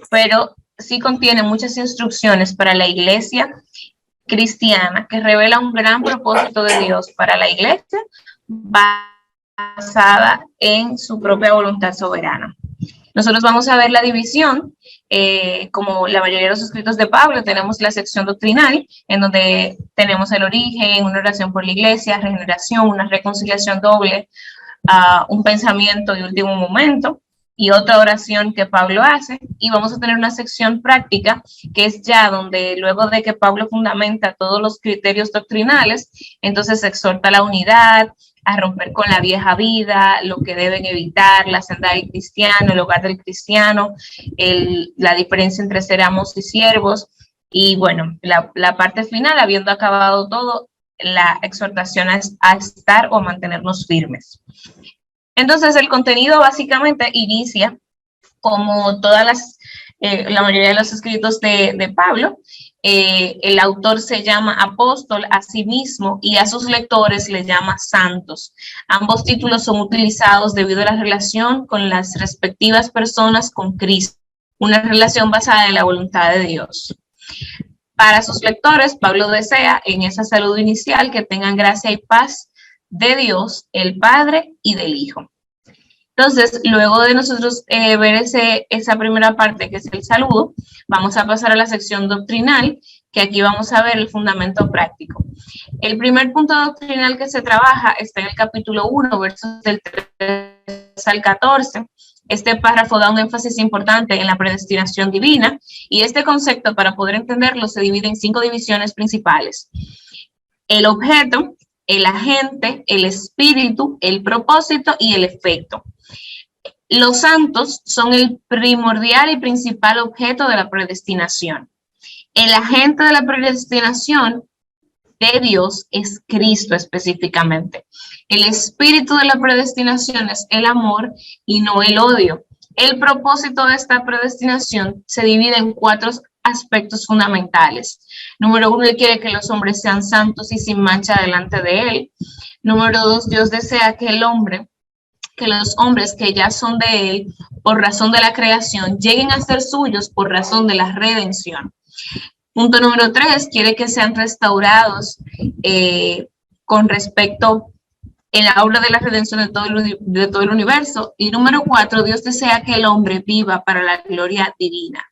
pero sí contiene muchas instrucciones para la iglesia cristiana que revela un gran propósito de Dios para la iglesia basada en su propia voluntad soberana. Nosotros vamos a ver la división, como la mayoría de los escritos de Pablo, tenemos la sección doctrinal, en donde tenemos el origen, una oración por la iglesia, regeneración, una reconciliación doble, un pensamiento de último momento, y otra oración que Pablo hace, y vamos a tener una sección práctica, que es ya donde luego de que Pablo fundamenta todos los criterios doctrinales, entonces exhorta la unidad, a romper con la vieja vida, lo que deben evitar, la senda del cristiano, el hogar del cristiano, la diferencia entre ser amos y siervos, y bueno, la parte final, habiendo acabado todo, la exhortación a estar o a mantenernos firmes. Entonces, el contenido básicamente inicia como la mayoría de los escritos de Pablo. El autor se llama apóstol a sí mismo y a sus lectores les llama santos. Ambos títulos son utilizados debido a la relación con las respectivas personas con Cristo, una relación basada en la voluntad de Dios. Para sus lectores, Pablo desea en esa saludo inicial que tengan gracia y paz de Dios, el Padre y del Hijo. Entonces, luego de nosotros ver esa primera parte, que es el saludo, vamos a pasar a la sección doctrinal, que aquí vamos a ver el fundamento práctico. El primer punto doctrinal que se trabaja está en el capítulo 1, versos del 3 al 14. Este párrafo da un énfasis importante en la predestinación divina, y este concepto, para poder entenderlo, se divide en 5 divisiones principales: el objeto, el agente, el espíritu, el propósito y el efecto. Los santos son el primordial y principal objeto de la predestinación. El agente de la predestinación de Dios es Cristo específicamente. El espíritu de la predestinación es el amor y no el odio. El propósito de esta predestinación se divide en 4 aspectos fundamentales. Número 1, Él quiere que los hombres sean santos y sin mancha delante de Él. Número 2, Dios desea que los hombres que ya son de Él por razón de la creación lleguen a ser suyos por razón de la redención. Punto número 3, quiere que sean restaurados con respecto en la obra de la redención de todo el universo. Y número 4, Dios desea que el hombre viva para la gloria divina.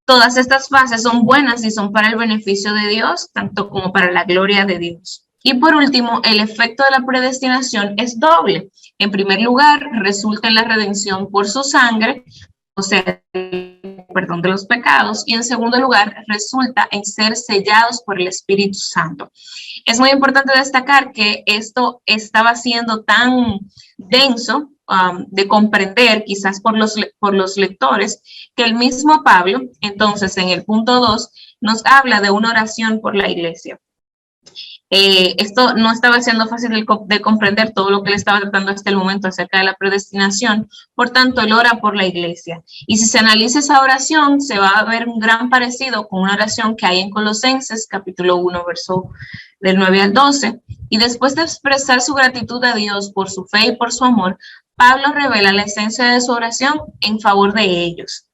Todas estas fases son buenas y son para el beneficio de Dios, tanto como para la gloria de Dios. Y por último, el efecto de la predestinación es doble. En primer lugar, resulta en la redención por su sangre, o sea, el perdón de los pecados, y en segundo lugar, resulta en ser sellados por el Espíritu Santo. Es muy importante destacar que esto estaba siendo tan denso de comprender, quizás por los lectores, que el mismo Pablo, entonces en el punto 2, nos habla de una oración por la iglesia. Esto no estaba siendo fácil de comprender todo lo que él estaba tratando hasta el momento acerca de la predestinación, por tanto él ora por la iglesia. Y si se analiza esa oración, se va a ver un gran parecido con una oración que hay en Colosenses, capítulo 1, verso del 9 al 12. Y después de expresar su gratitud a Dios por su fe y por su amor, Pablo revela la esencia de su oración en favor de ellos.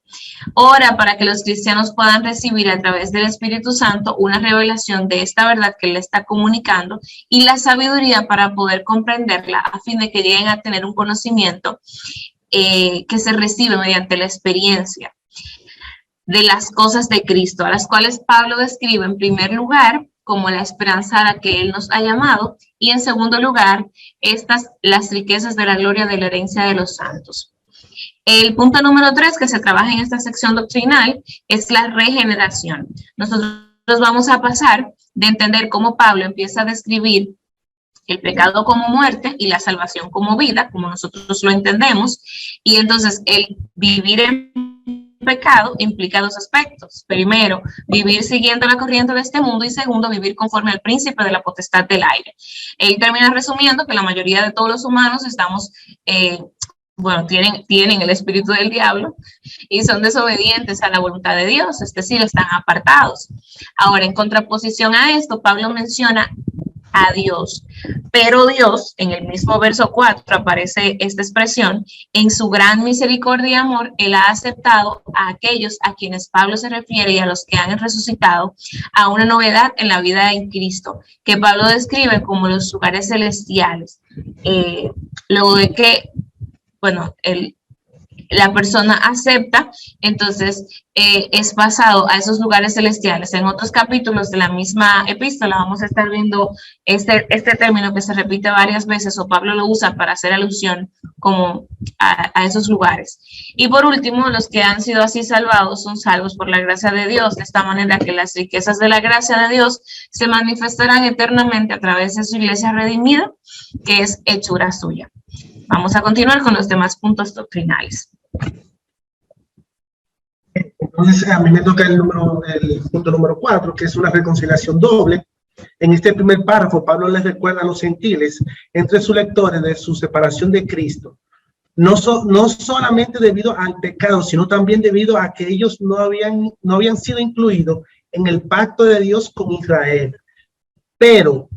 Ora para que los cristianos puedan recibir a través del Espíritu Santo una revelación de esta verdad que él le está comunicando y la sabiduría para poder comprenderla a fin de que lleguen a tener un conocimiento que se recibe mediante la experiencia de las cosas de Cristo, a las cuales Pablo describe en primer lugar como la esperanza a la que él nos ha llamado y en segundo lugar las riquezas de la gloria de la herencia de los santos. El punto número 3 que se trabaja en esta sección doctrinal es la regeneración. Nosotros vamos a pasar de entender cómo Pablo empieza a describir el pecado como muerte y la salvación como vida, como nosotros lo entendemos, y entonces el vivir en pecado implica 2 aspectos. Primero, vivir siguiendo la corriente de este mundo, y segundo, vivir conforme al príncipe de la potestad del aire. Él termina resumiendo que la mayoría de todos los humanos estamos tienen el espíritu del diablo y son desobedientes a la voluntad de Dios, es decir, están apartados. Ahora, en contraposición a esto, Pablo menciona a Dios, pero Dios, en el mismo verso 4 aparece esta expresión: en su gran misericordia y amor, Él ha aceptado a aquellos a quienes Pablo se refiere y a los que han resucitado a una novedad en la vida en Cristo, que Pablo describe como los lugares celestiales. Luego de que la persona acepta, entonces es pasado a esos lugares celestiales. En otros capítulos de la misma epístola vamos a estar viendo este término que se repite varias veces, o Pablo lo usa para hacer alusión como a esos lugares. Y por último, los que han sido así salvados son salvos por la gracia de Dios, de esta manera que las riquezas de la gracia de Dios se manifestarán eternamente a través de su iglesia redimida, que es hechura suya. Vamos a continuar con los demás puntos doctrinales. Entonces, a mí me toca el punto número 4, que es una reconciliación doble. En este primer párrafo, Pablo les recuerda a los gentiles, entre sus lectores, de su separación de Cristo. No solamente debido al pecado, sino también debido a que ellos no habían sido incluidos en el pacto de Dios con Israel. Pero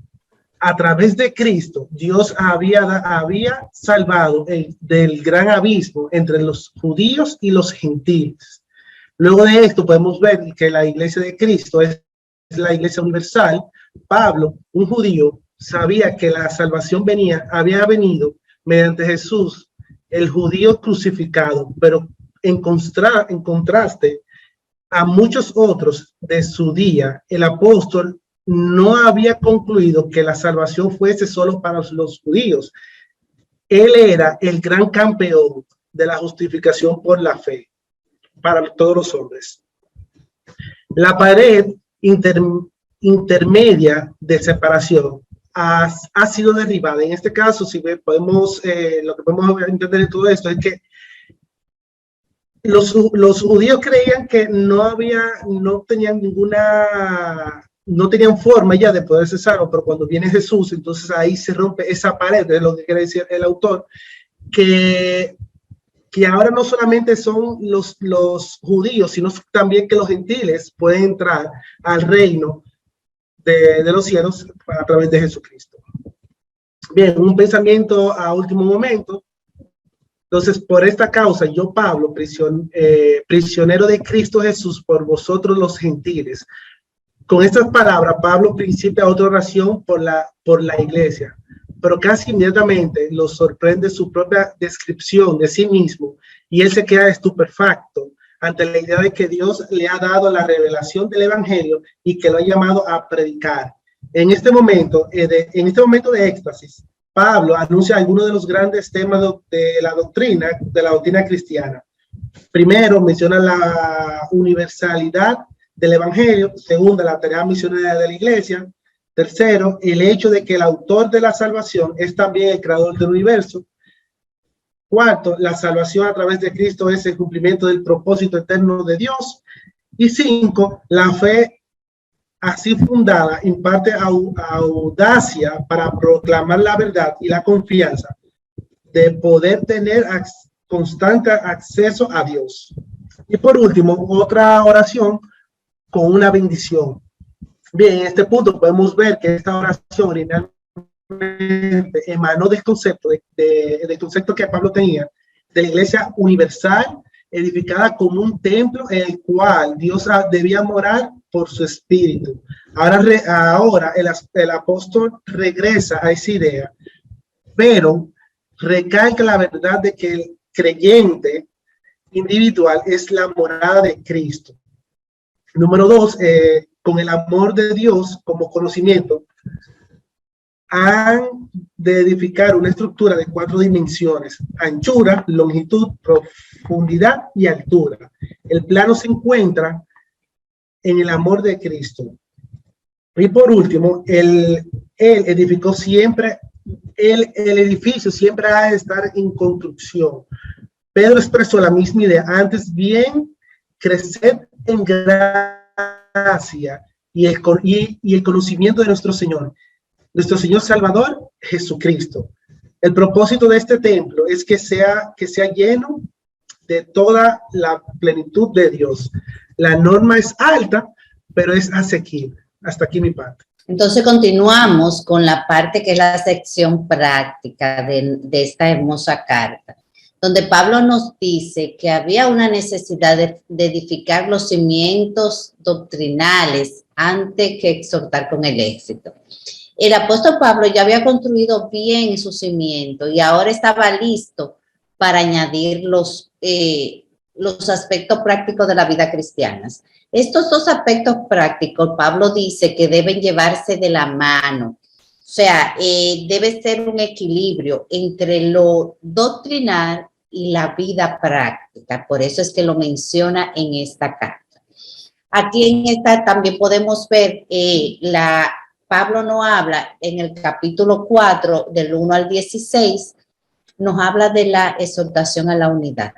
a través de Cristo, Dios había salvado del gran abismo entre los judíos y los gentiles. Luego de esto podemos ver que la iglesia de Cristo es la iglesia universal. Pablo, un judío, sabía que la salvación había venido mediante Jesús, el judío crucificado, pero en contraste a muchos otros de su día, el apóstol no había concluido que la salvación fuese solo para los judíos. Él era el gran campeón de la justificación por la fe para todos los hombres. La pared intermedia de separación ha sido derribada. En este caso, si podemos, lo que podemos entender de todo esto es que los judíos creían que no tenían forma ya de poder ser salvos, pero cuando viene Jesús, entonces ahí se rompe esa pared, es lo que quiere decir el autor, que ahora no solamente son los judíos, sino también que los gentiles pueden entrar al reino de los cielos a través de Jesucristo. Bien, un pensamiento a último momento. Entonces, por esta causa, yo, Pablo, prisionero de Cristo Jesús por vosotros los gentiles. Con estas palabras, Pablo principia otra oración por la iglesia, pero casi inmediatamente lo sorprende su propia descripción de sí mismo y él se queda estupefacto ante la idea de que Dios le ha dado la revelación del evangelio y que lo ha llamado a predicar. En este momento de éxtasis, Pablo anuncia algunos de los grandes temas de la doctrina cristiana. Primero, menciona la universalidad del evangelio. Segundo, la tarea misionera de la iglesia. Tercero, el hecho de que el autor de la salvación es también el creador del universo. Cuarto, la salvación a través de Cristo es el cumplimiento del propósito eterno de Dios. Y cinco, la fe así fundada imparte audacia para proclamar la verdad y la confianza de poder tener constante acceso a Dios. Y por último, otra oración con una bendición. Bien, en este punto podemos ver que esta oración originalmente emanó del concepto que Pablo tenía de la iglesia universal, edificada como un templo en el cual Dios debía morar por su espíritu. Ahora el apóstol regresa a esa idea, pero recalca la verdad de que el creyente individual es la morada de Cristo. Número dos, con el amor de Dios como conocimiento, han de edificar una estructura de 4 dimensiones: anchura, longitud, profundidad y altura. El plano se encuentra en el amor de Cristo. Y por último, él edificó siempre, el edificio siempre ha de estar en construcción. Pedro expresó la misma idea: antes bien, crecer en gracia y el conocimiento de nuestro Señor Salvador Jesucristo. El propósito de este templo es que sea lleno de toda la plenitud de Dios. La norma es alta, pero es asequible. Hasta aquí mi parte. Entonces continuamos con la parte que es la sección práctica de esta hermosa carta, donde Pablo nos dice que había una necesidad de edificar los cimientos doctrinales antes que exhortar con el éxito. El apóstol Pablo ya había construido bien su cimiento y ahora estaba listo para añadir los aspectos prácticos de la vida cristiana. Estos 2 aspectos prácticos, Pablo dice que deben llevarse de la mano. O sea, debe ser un equilibrio entre lo doctrinal y la vida práctica. Por eso es que lo menciona en esta carta. Aquí en esta también podemos ver Pablo nos habla en el capítulo 4, del 1 al 16, nos habla de la exhortación a la unidad.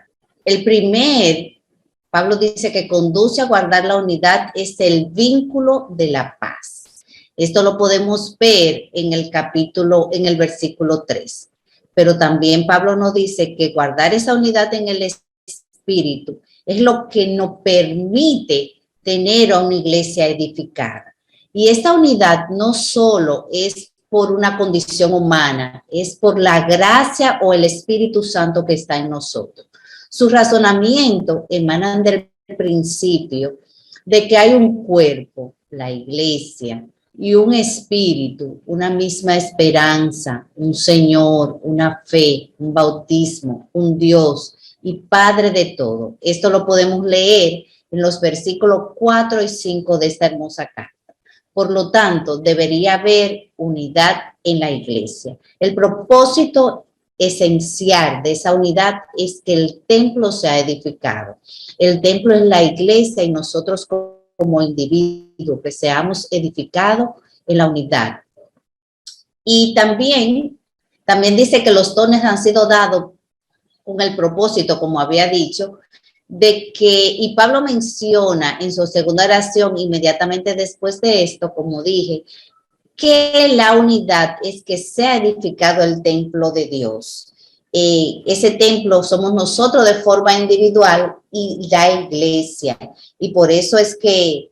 Pablo dice que conduce a guardar la unidad es el vínculo de la paz. Esto lo podemos ver en el versículo 3. Pero también Pablo nos dice que guardar esa unidad en el espíritu es lo que nos permite tener a una iglesia edificada. Y esta unidad no solo es por una condición humana, es por la gracia o el Espíritu Santo que está en nosotros. Su razonamiento emana del principio de que hay un cuerpo, la iglesia, y un espíritu, una misma esperanza, un Señor, una fe, un bautismo, un Dios y Padre de todo. Esto lo podemos leer en los versículos 4 y 5 de esta hermosa carta. Por lo tanto, debería haber unidad en la iglesia. El propósito esencial de esa unidad es que el templo sea edificado. El templo es la iglesia y nosotros como individuos que seamos edificados en la unidad. Y también dice que los dones han sido dados con el propósito, como había dicho, de que, y Pablo menciona en su segunda oración, inmediatamente después de esto, como dije, que la unidad es que sea edificado el templo de Dios. Ese templo somos nosotros de forma individual y la iglesia. Y por eso es que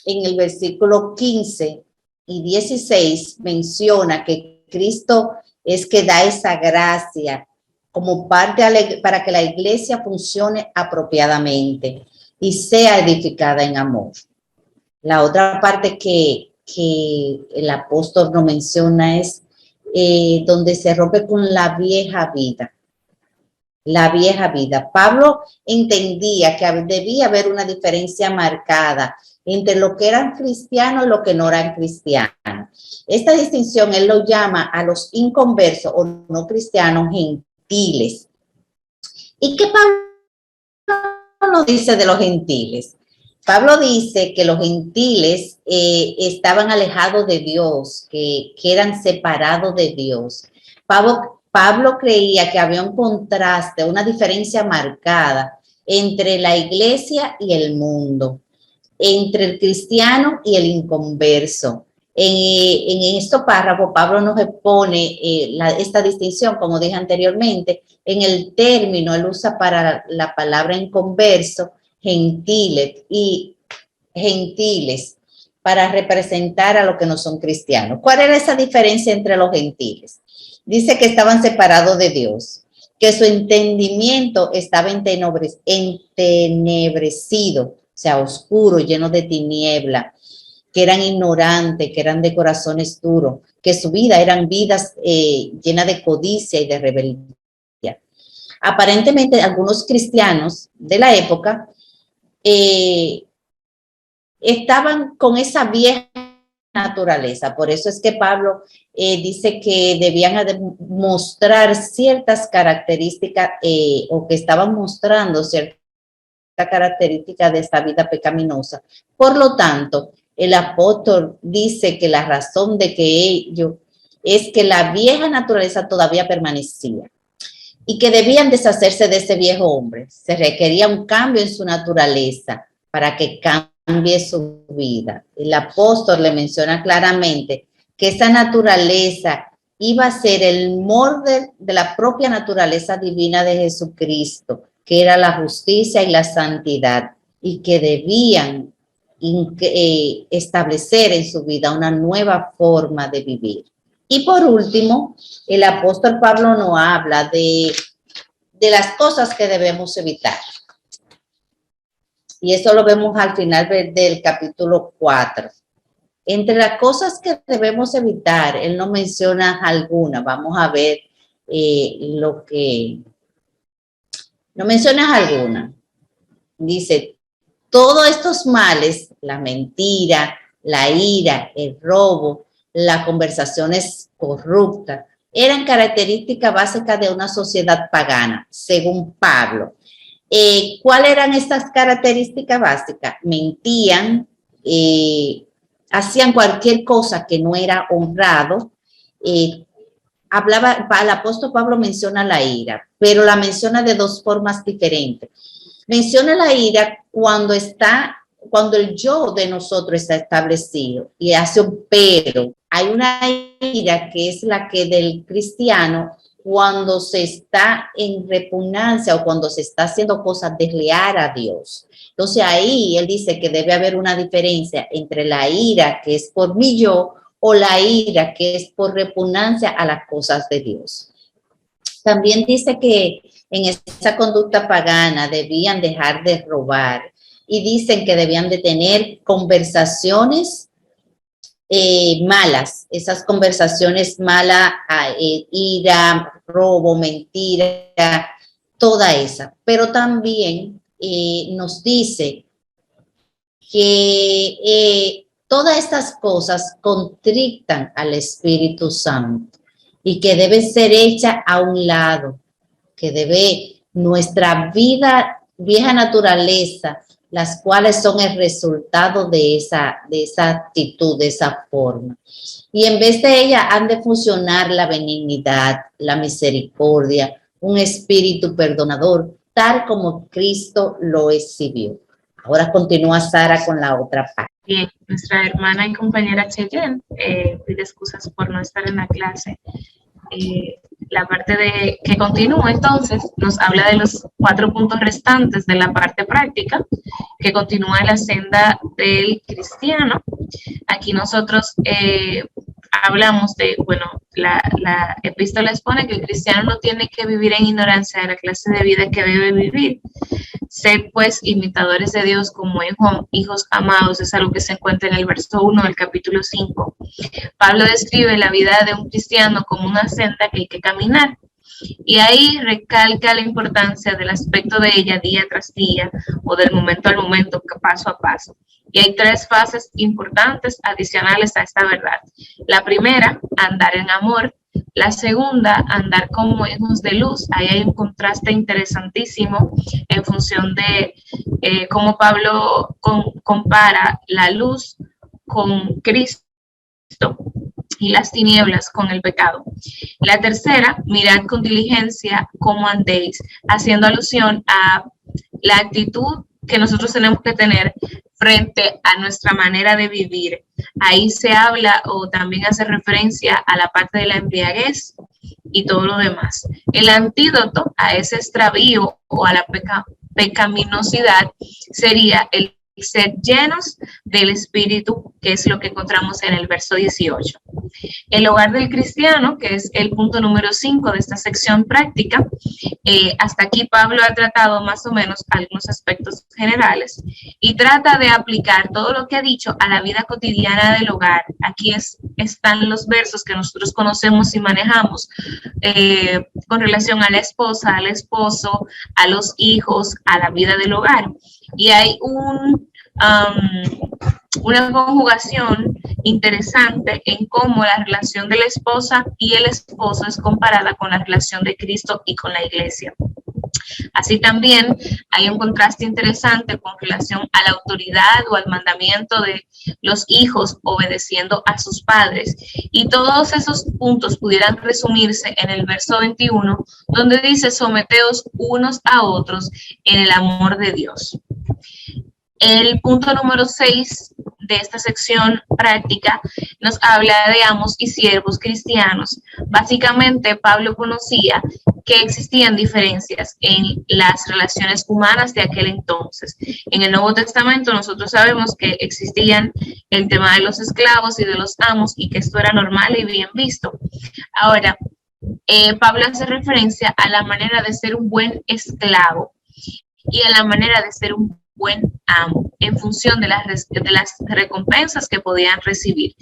en el versículo 15 y 16 menciona que Cristo es que da esa gracia como parte para que la iglesia funcione apropiadamente y sea edificada en amor. La otra parte que el apóstol nos menciona es donde se rompe con la vieja vida. La vieja vida. Pablo entendía que debía haber una diferencia marcada entre lo que eran cristianos y lo que no eran cristianos. Esta distinción él lo llama a los inconversos o no cristianos gentiles. ¿Y qué Pablo nos dice de los gentiles? Pablo dice que los gentiles estaban alejados de Dios, que eran separados de Dios. Pablo creía que había un contraste, una diferencia marcada entre la iglesia y el mundo, entre el cristiano y el inconverso. En estos párrafos, Pablo nos expone esta distinción, como dije anteriormente, en el término, él usa para la palabra inconverso, gentiles para representar a los que no son cristianos. ¿Cuál era esa diferencia entre los gentiles? Dice que estaban separados de Dios, que su entendimiento estaba entenebrecido, o sea, oscuro, lleno de tiniebla, que eran ignorantes, que eran de corazones duros, que su vida eran vidas llenas de codicia y de rebeldía. Aparentemente, algunos cristianos de la época estaban con esa vieja naturaleza. Por eso es que Pablo dice que debían mostrar ciertas características o que estaban mostrando ciertas características de esta vida pecaminosa. Por lo tanto, el apóstol dice que la razón de que ello es que la vieja naturaleza todavía permanecía y que debían deshacerse de ese viejo hombre. Se requería un cambio en su naturaleza para que cambie su vida. El apóstol le menciona claramente que esa naturaleza iba a ser el molde de la propia naturaleza divina de Jesucristo, que era la justicia y la santidad, y que debían establecer en su vida una nueva forma de vivir. Y por último, el apóstol Pablo nos habla de las cosas que debemos evitar. Y eso lo vemos al final del capítulo 4. Entre las cosas que debemos evitar, él no menciona alguna. Vamos a ver lo que... No menciona alguna. Dice, todos estos males, la mentira, la ira, el robo, las conversaciones corruptas, eran características básicas de una sociedad pagana, según Pablo. ¿Cuáles eran estas características básicas? Mentían, hacían cualquier cosa que no era honrado. El apóstol Pablo menciona la ira, pero la menciona de dos formas diferentes. Menciona la ira cuando el yo de nosotros está establecido y hace un pero. Hay una ira que es la que del cristiano cuando se está en repugnancia o cuando se está haciendo cosas desleales a Dios. Entonces ahí él dice que debe haber una diferencia entre la ira que es por mi yo o la ira que es por repugnancia a las cosas de Dios. También dice que en esa conducta pagana debían dejar de robar y dicen que debían de tener conversaciones malas, esas conversaciones malas, ira, robo, mentira, toda esa. Pero también nos dice que todas estas cosas contritan al Espíritu Santo y que deben ser hechas a un lado, que debe nuestra vida, vieja naturaleza, las cuales son el resultado de esa actitud, de esa forma. Y en vez de ella han de funcionar la benignidad, la misericordia, un espíritu perdonador, tal como Cristo lo exhibió. Ahora continúa Sara con la otra parte. Bien, nuestra hermana y compañera Cheyenne pide excusas por no estar en la clase. La parte que continúa entonces nos habla de los 4 puntos restantes de la parte práctica, que continúa la senda del cristiano. Aquí nosotros hablamos de, bueno, la epístola expone que el cristiano no tiene que vivir en ignorancia de la clase de vida que debe vivir. Sed pues imitadores de Dios como hijos amados, es algo que se encuentra en el verso 1 del capítulo 5. Pablo describe la vida de un cristiano como una senda que hay que caminar. Y ahí recalca la importancia del aspecto de ella día tras día o del momento al momento, paso a paso. Y hay 3 fases importantes adicionales a esta verdad. La primera, andar en amor. La segunda, andar como hijos de luz. Ahí hay un contraste interesantísimo en función de cómo Pablo compara la luz con Cristo y las tinieblas con el pecado. La tercera, mirad con diligencia cómo andéis, haciendo alusión a la actitud que nosotros tenemos que tener frente a nuestra manera de vivir. Ahí se habla o también hace referencia a la parte de la embriaguez y todo lo demás. El antídoto a ese extravío o a la pecaminosidad sería el ser llenos del Espíritu, que es lo que encontramos en el verso 18. El hogar del cristiano, que es el punto número 5 de esta sección práctica. Hasta aquí Pablo ha tratado más o menos algunos aspectos generales y trata de aplicar todo lo que ha dicho a la vida cotidiana del hogar. Aquí están los versos que nosotros conocemos y manejamos con relación a la esposa, al esposo, a los hijos, a la vida del hogar. Y hay una conjugación interesante en cómo la relación de la esposa y el esposo es comparada con la relación de Cristo y con la iglesia. Así también hay un contraste interesante con relación a la autoridad o al mandamiento de los hijos obedeciendo a sus padres. Y todos esos puntos pudieran resumirse en el verso 21, donde dice: someteos unos a otros en el amor de Dios. El punto número 6 de esta sección práctica nos habla de amos y siervos cristianos. Básicamente, Pablo conocía que existían diferencias en las relaciones humanas de aquel entonces. En el Nuevo Testamento nosotros sabemos que existían el tema de los esclavos y de los amos y que esto era normal y bien visto. Ahora, Pablo hace referencia a la manera de ser un buen esclavo y a la manera de ser un buen amo en función de las recompensas que podían recibir.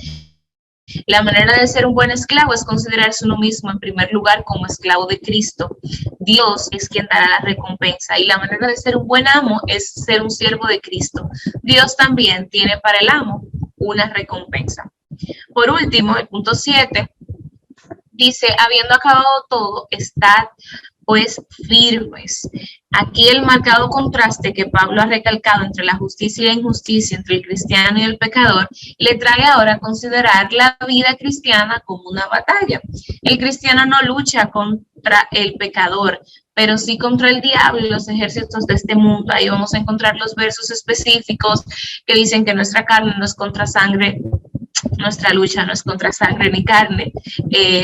La manera de ser un buen esclavo es considerarse uno mismo en primer lugar como esclavo de Cristo. Dios es quien dará la recompensa, y la manera de ser un buen amo es ser un siervo de Cristo. Dios también tiene para el amo una recompensa. Por último, el punto 7 dice: habiendo acabado todo, estad pues firmes. Aquí el marcado contraste que Pablo ha recalcado entre la justicia y la injusticia, entre el cristiano y el pecador, le trae ahora a considerar la vida cristiana como una batalla. El cristiano no lucha contra el pecador, pero sí contra el diablo y los ejércitos de este mundo. Ahí vamos a encontrar los versos específicos que dicen que nuestra carne no es contra sangre. Nuestra lucha no es contra sangre ni carne,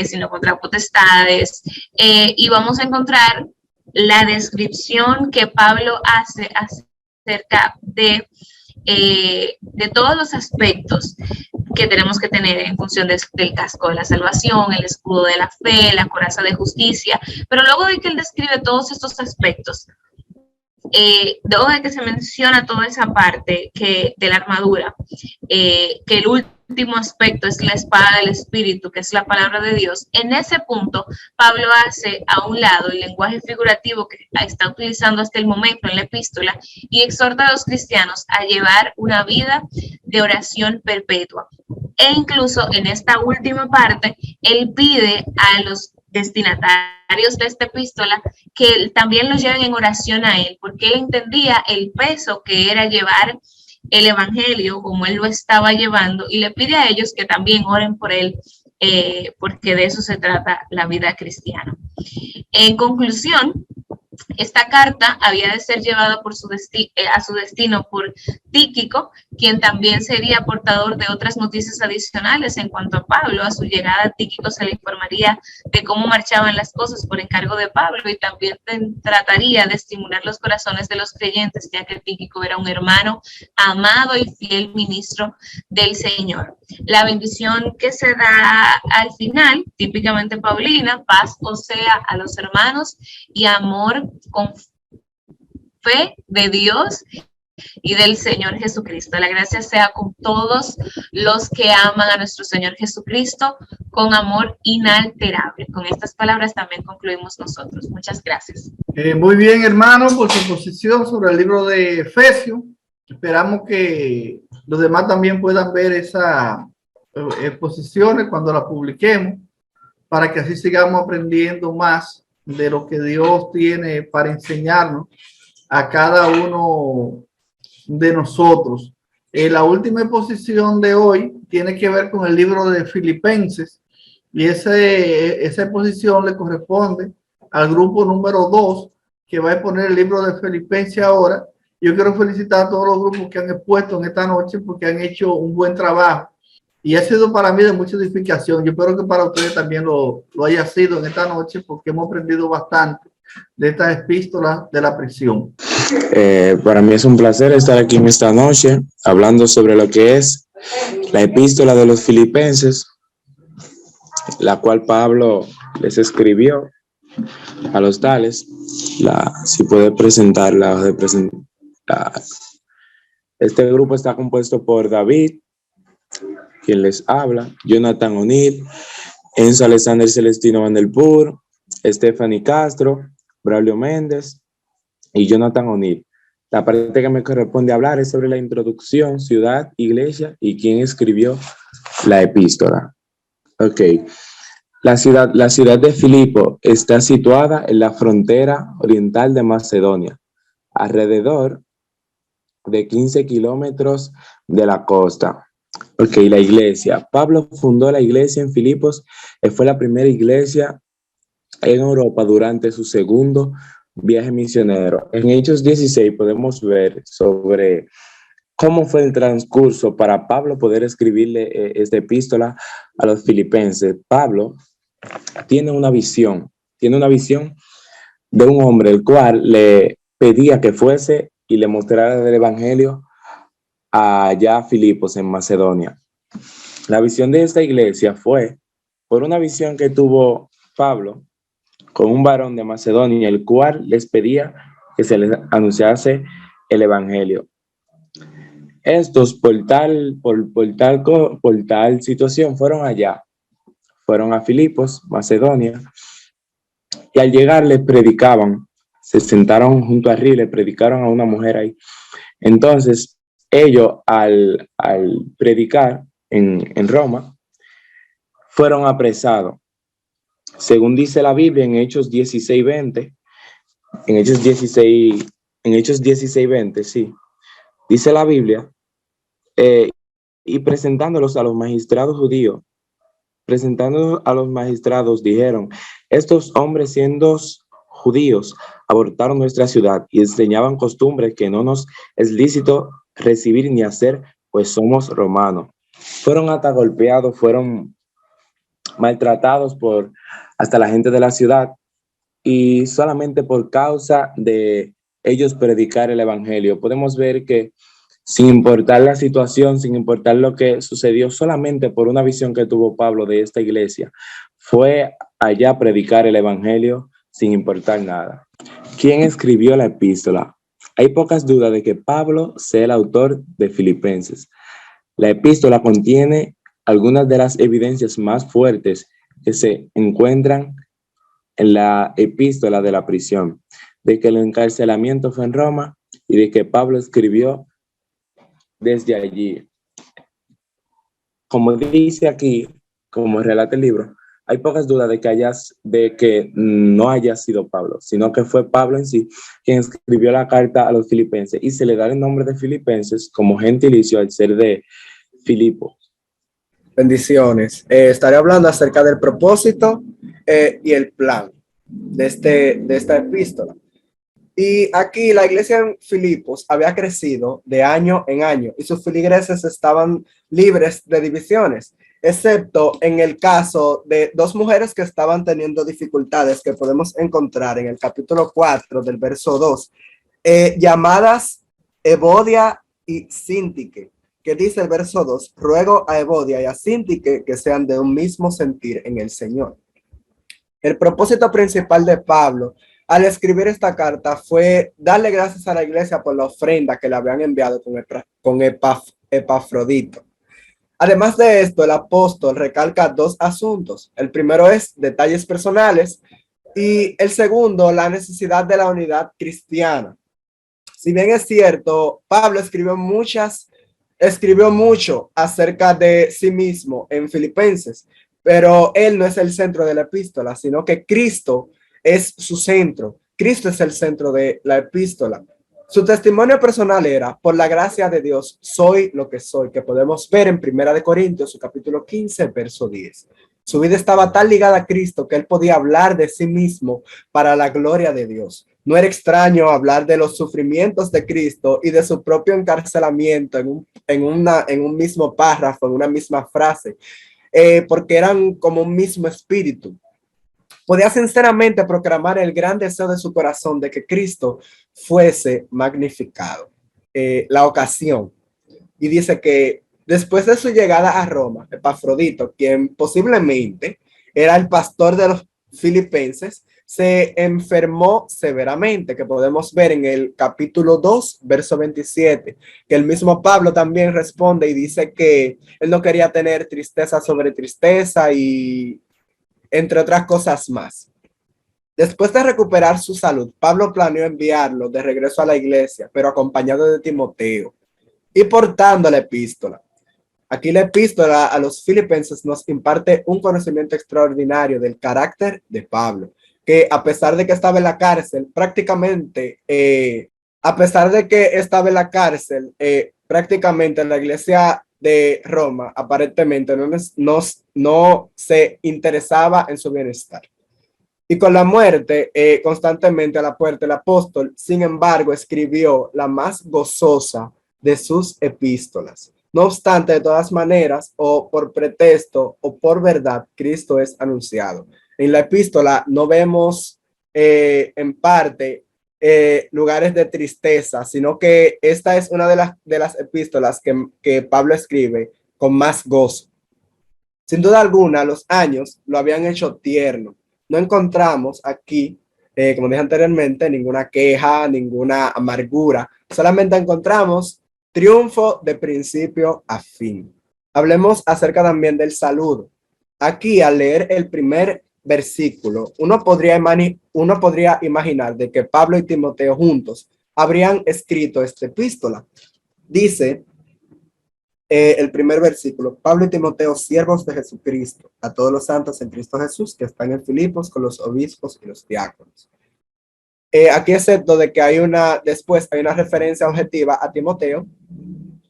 sino contra potestades. Y vamos a encontrar la descripción que Pablo hace acerca de todos los aspectos que tenemos que tener en función del casco de la salvación, el escudo de la fe, la coraza de justicia. Pero luego de que él describe todos estos aspectos, luego de que se menciona toda esa parte de la armadura, que el último último aspecto es la espada del Espíritu, que es la palabra de Dios. En ese punto, Pablo hace a un lado el lenguaje figurativo que está utilizando hasta el momento en la epístola y exhorta a los cristianos a llevar una vida de oración perpetua. E incluso en esta última parte, él pide a los destinatarios de esta epístola que también los lleven en oración a él, porque él entendía el peso que era llevar el evangelio como él lo estaba llevando, y le pide a ellos que también oren por él, porque de eso se trata la vida cristiana. En conclusión, esta carta había de ser llevada por a su destino por Tíquico, quien también sería portador de otras noticias adicionales en cuanto a Pablo. A su llegada, Tíquico se le informaría de cómo marchaban las cosas por encargo de Pablo, y también trataría de estimular los corazones de los creyentes, ya que Tíquico era un hermano amado y fiel ministro del Señor. La bendición que se da al final, típicamente paulina: paz o sea a los hermanos y amor con fe de Dios y del Señor Jesucristo. La gracia sea con todos los que aman a nuestro Señor Jesucristo con amor inalterable. Con estas palabras también concluimos nosotros. Muchas gracias. Muy bien, hermano, por su posición sobre el libro de Efesios. Esperamos que los demás también puedan ver esas exposiciones cuando las publiquemos, para que así sigamos aprendiendo más de lo que Dios tiene para enseñarnos a cada uno de nosotros. La última exposición de hoy tiene que ver con el libro de Filipenses, y esa exposición le corresponde al grupo número 2, que va a exponer el libro de Filipenses ahora. Yo quiero felicitar a todos los grupos que han expuesto en esta noche, porque han hecho un buen trabajo y ha sido para mí de mucha edificación. Yo espero que para ustedes también lo haya sido en esta noche, porque hemos aprendido bastante de estas epístolas de la prisión. Para mí es un placer estar aquí en esta noche hablando sobre lo que es la epístola de los Filipenses, la cual Pablo les escribió a los tales. Si puede presentarla. Este grupo está compuesto por David, quien les habla, Jonathan O'Neill, Enzo Alexander Celestino Vandelpur, Stephanie Castro, Braulio Méndez y Jonathan O'Neill. La parte que me corresponde hablar es sobre la introducción, ciudad, iglesia y quién escribió la epístola. Ok. La ciudad de Filipo está situada en la frontera oriental de Macedonia, alrededor de 15 kilómetros de la costa. Ok, la iglesia. Pablo fundó la iglesia en Filipos, fue la primera iglesia en Europa durante su segundo viaje misionero. En Hechos 16 podemos ver sobre cómo fue el transcurso para Pablo poder escribirle esta epístola a los filipenses. Pablo tiene una visión de un hombre el cual le pedía que fuese y le mostrara el evangelio allá a Filipos en Macedonia. La visión de esta iglesia fue por una visión que tuvo Pablo con un varón de Macedonia, el cual les pedía que se les anunciase el evangelio. Estos por tal situación fueron a Filipos, Macedonia, y al llegar les predicaban, se sentaron junto a Río, le predicaron a una mujer ahí. Entonces ellos al predicar en Roma fueron apresados. Según dice la Biblia en Hechos 16:20, en Hechos 16:20, sí, dice la Biblia, y presentándolos a los magistrados judíos, dijeron: estos hombres, siendo judíos, abortaron nuestra ciudad y enseñaban costumbres que no nos es lícito recibir ni hacer, pues somos romanos. Fueron hasta golpeados, fueron maltratados por hasta la gente de la ciudad, y solamente por causa de ellos predicar el evangelio. Podemos ver que sin importar la situación, sin importar lo que sucedió, solamente por una visión que tuvo Pablo de esta iglesia, fue allá a predicar el evangelio sin importar nada. ¿Quién escribió la epístola? Hay pocas dudas de que Pablo sea el autor de Filipenses. La epístola contiene algunas de las evidencias más fuertes que se encuentran en la epístola de la prisión, de que el encarcelamiento fue en Roma y de que Pablo escribió desde allí. Como dice aquí, como relata el libro, hay pocas dudas de que no haya sido Pablo, sino que fue Pablo en sí quien escribió la carta a los filipenses, y se le da el nombre de filipenses como gentilicio al ser de Filipo. Bendiciones. Estaré hablando acerca del propósito y el plan de esta epístola. Y aquí la iglesia en Filipos había crecido de año en año y sus feligreses estaban libres de divisiones, excepto en el caso de dos mujeres que estaban teniendo dificultades que podemos encontrar en el capítulo 4 del verso 2, llamadas Evodia y Síntique, que dice el verso 2, ruego a Evodia y a Síntique que sean de un mismo sentir en el Señor. El propósito principal de Pablo al escribir esta carta fue darle gracias a la iglesia por la ofrenda que le habían enviado con Epafrodito. Además de esto, el apóstol recalca dos asuntos. El primero es detalles personales y el segundo, la necesidad de la unidad cristiana. Si bien es cierto, Pablo escribió mucho acerca de sí mismo en Filipenses, pero él no es el centro de la epístola, sino que Cristo es su centro. Cristo es el centro de la epístola. Su testimonio personal era, por la gracia de Dios, soy lo que soy, que podemos ver en 1 Corintios, su capítulo 15, verso 10. Su vida estaba tan ligada a Cristo que él podía hablar de sí mismo para la gloria de Dios. No era extraño hablar de los sufrimientos de Cristo y de su propio encarcelamiento en un mismo párrafo, en una misma frase, porque eran como un mismo espíritu. Podía sinceramente proclamar el gran deseo de su corazón de que Cristo fuese magnificado. La ocasión. Y dice que después de su llegada a Roma, Epafrodito, quien posiblemente era el pastor de los filipenses, se enfermó severamente, que podemos ver en el capítulo 2, verso 27, que el mismo Pablo también responde y dice que él no quería tener tristeza sobre tristeza y entre otras cosas más. Después de recuperar su salud, Pablo planeó enviarlo de regreso a la iglesia, pero acompañado de Timoteo y portando la epístola. Aquí la epístola a los filipenses nos imparte un conocimiento extraordinario del carácter de Pablo, que a pesar de que estaba en la cárcel, prácticamente la iglesia de Roma aparentemente no se interesaba en su bienestar. Y con la muerte constantemente a la puerta, el apóstol, sin embargo, escribió la más gozosa de sus epístolas. No obstante, de todas maneras, o por pretexto o por verdad, Cristo es anunciado. En la epístola no vemos en parte lugares de tristeza, sino que esta es una de las epístolas que Pablo escribe con más gozo. Sin duda alguna, los años lo habían hecho tierno. No encontramos aquí, como dije anteriormente, ninguna queja, ninguna amargura. Solamente encontramos triunfo de principio a fin. Hablemos acerca también del saludo. Aquí, al leer el primer versículo, uno podría imaginar de que Pablo y Timoteo juntos habrían escrito esta epístola. Dice el primer versículo, Pablo y Timoteo, siervos de Jesucristo, a todos los santos en Cristo Jesús que están en Filipos con los obispos y los diáconos. Aquí excepto de que después hay una referencia objetiva a Timoteo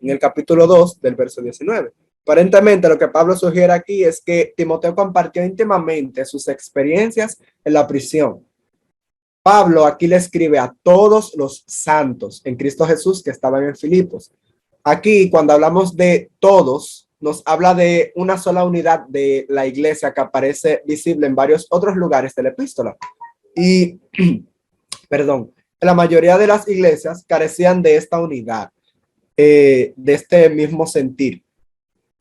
en el capítulo 2 del verso 19. Aparentemente lo que Pablo sugiere aquí es que Timoteo compartió íntimamente sus experiencias en la prisión. Pablo aquí le escribe a todos los santos en Cristo Jesús que estaban en Filipos. Aquí, cuando hablamos de todos, nos habla de una sola unidad de la iglesia que aparece visible en varios otros lugares de la epístola. Y, la mayoría de las iglesias carecían de esta unidad, de este mismo sentir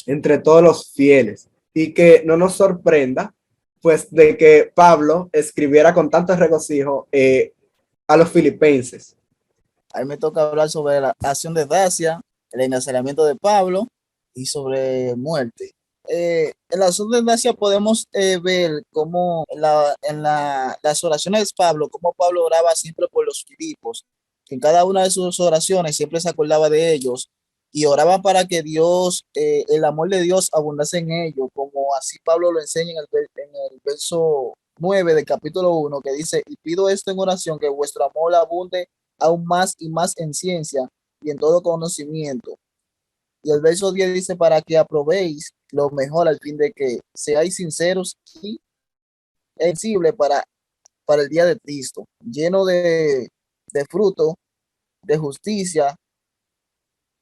entre todos los fieles. Y que no nos sorprenda, pues, de que Pablo escribiera con tanto regocijo a los filipenses. A mí me toca hablar sobre la acción de gracia, el encarcelamiento de Pablo y sobre muerte. En la zona de Asia podemos ver cómo las oraciones de Pablo, cómo Pablo oraba siempre por los Filipos, que en cada una de sus oraciones siempre se acordaba de ellos y oraba para que Dios, el amor de Dios abundase en ellos, como así Pablo lo enseña en el verso 9 del capítulo 1, que dice: y pido esto en oración, que vuestro amor abunde aún más y más en ciencia y en todo conocimiento. Y el verso 10 dice: para que aprobéis lo mejor, al fin de que seáis sinceros y sensibles para el día de Cristo, lleno de fruto de justicia,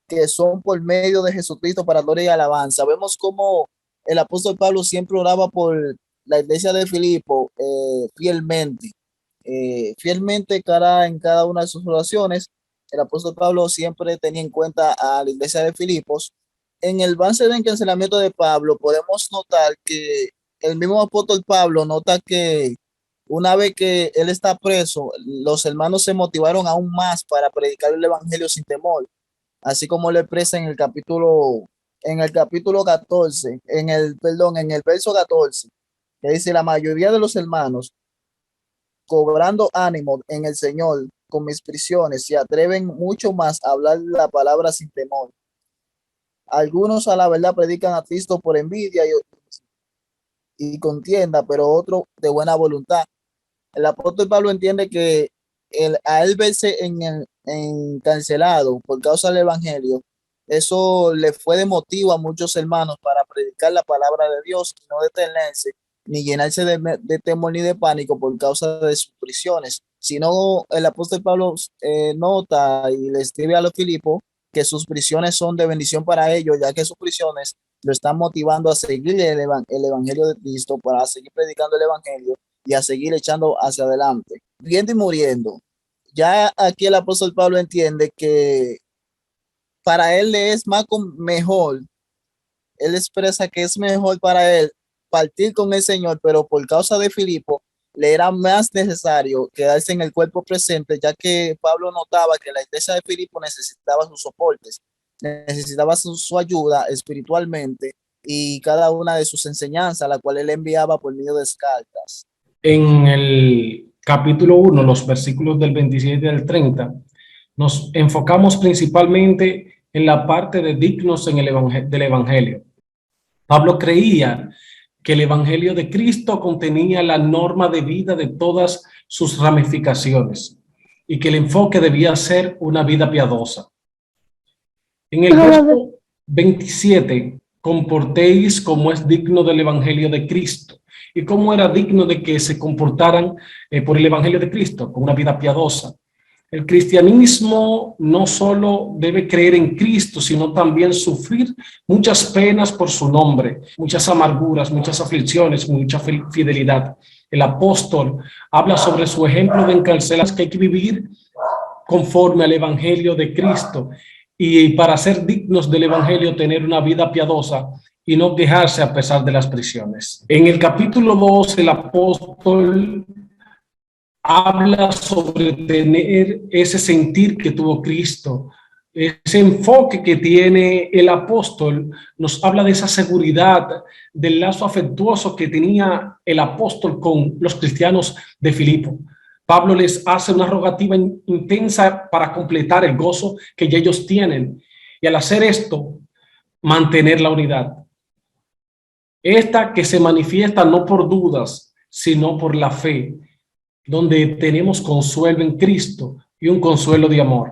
que son por medio de Jesucristo para gloria y alabanza. Vemos cómo el apóstol Pablo siempre oraba por la iglesia de Filipo fielmente. Fielmente en cada una de sus oraciones. El apóstol Pablo siempre tenía en cuenta a la iglesia de Filipos. En el avance del encarcelamiento de Pablo podemos notar que el mismo apóstol Pablo nota que una vez que él está preso, los hermanos se motivaron aún más para predicar el evangelio sin temor, así como lo expresa en el capítulo 14, en el verso 14, que dice: la mayoría de los hermanos, cobrando ánimo en el Señor con mis prisiones, se atreven mucho más a hablar la palabra sin temor. Algunos a la verdad predican a Cristo por envidia y contienda, pero otros de buena voluntad. El apóstol Pablo entiende que a él verse encarcelado por causa del evangelio, eso le fue de motivo a muchos hermanos para predicar la palabra de Dios y no detenerse ni llenarse de temor ni de pánico por causa de sus prisiones, sino el apóstol Pablo nota y le escribe a los Filipos que sus prisiones son de bendición para ellos, ya que sus prisiones lo están motivando a seguir el evangelio de Cristo, para seguir predicando el evangelio y a seguir echando hacia adelante, viviendo y muriendo. Ya aquí el apóstol Pablo entiende que para él le es mejor, él expresa que es mejor para él partir con el Señor, pero por causa de Filipo le era más necesario quedarse en el cuerpo presente, ya que Pablo notaba que la iglesia de Filipo necesitaba sus soportes, necesitaba su ayuda espiritualmente y cada una de sus enseñanzas, la cual él enviaba por medio de cartas. En el capítulo 1, los versículos del 27 al 30, nos enfocamos principalmente en la parte de dignos del evangelio. Pablo creía que el evangelio de Cristo contenía la norma de vida de todas sus ramificaciones y que el enfoque debía ser una vida piadosa. En el verso 27, comportéis como es digno del evangelio de Cristo. ¿Y cómo era digno de que se comportaran por el evangelio de Cristo? Con una vida piadosa. El cristianismo no solo debe creer en Cristo, sino también sufrir muchas penas por su nombre, muchas amarguras, muchas aflicciones, mucha fidelidad. El apóstol habla sobre su ejemplo de encarcelarse, que hay que vivir conforme al evangelio de Cristo y para ser dignos del evangelio tener una vida piadosa y no quejarse a pesar de las prisiones. En el capítulo 2 el apóstol habla sobre tener ese sentir que tuvo Cristo, ese enfoque que tiene el apóstol. Nos habla de esa seguridad, del lazo afectuoso que tenía el apóstol con los cristianos de Filipo. Pablo les hace una rogativa intensa para completar el gozo que ya ellos tienen, y al hacer esto, mantener la unidad. Esta que se manifiesta no por dudas, sino por la fe, donde tenemos consuelo en Cristo y un consuelo de amor.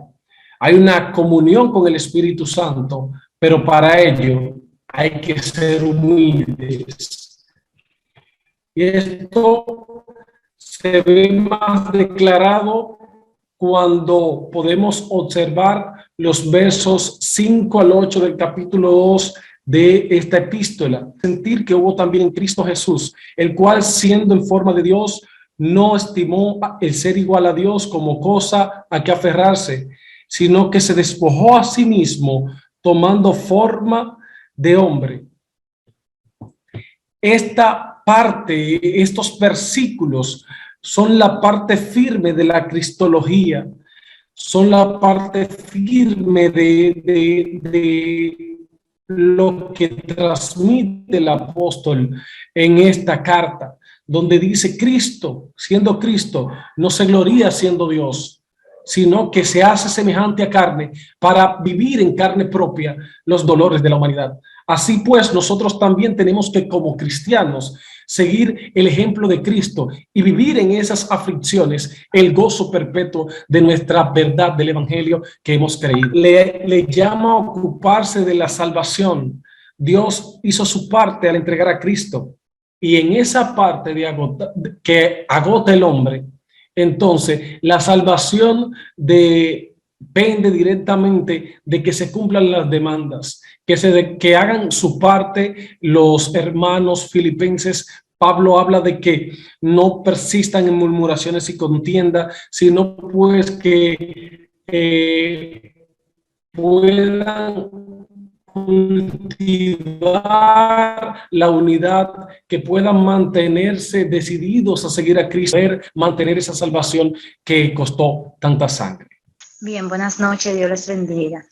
Hay una comunión con el Espíritu Santo, pero para ello hay que ser humildes. Y esto se ve más declarado cuando podemos observar los versos 5 al 8 del capítulo 2 de esta epístola. Sentir que hubo también en Cristo Jesús, el cual, siendo en forma de Dios, no estimó el ser igual a Dios como cosa a que aferrarse, sino que se despojó a sí mismo, tomando forma de hombre. Esta parte, estos versículos, son la parte firme de la cristología, son la parte firme de lo que transmite el apóstol en esta carta, donde dice Cristo, siendo Cristo, no se gloría siendo Dios, sino que se hace semejante a carne para vivir en carne propia los dolores de la humanidad. Así pues, nosotros también tenemos que, como cristianos, seguir el ejemplo de Cristo y vivir en esas aflicciones el gozo perpetuo de nuestra verdad del evangelio que hemos creído. Le llama a ocuparse de la salvación. Dios hizo su parte al entregar a Cristo, y en esa parte que agota el hombre, entonces la salvación depende directamente de que se cumplan las demandas, que hagan su parte los hermanos filipenses. Pablo habla de que no persistan en murmuraciones y contienda, sino pues que puedan cultivar la unidad, que puedan mantenerse decididos a seguir a Cristo, mantener esa salvación que costó tanta sangre. Bien, buenas noches, Dios les bendiga.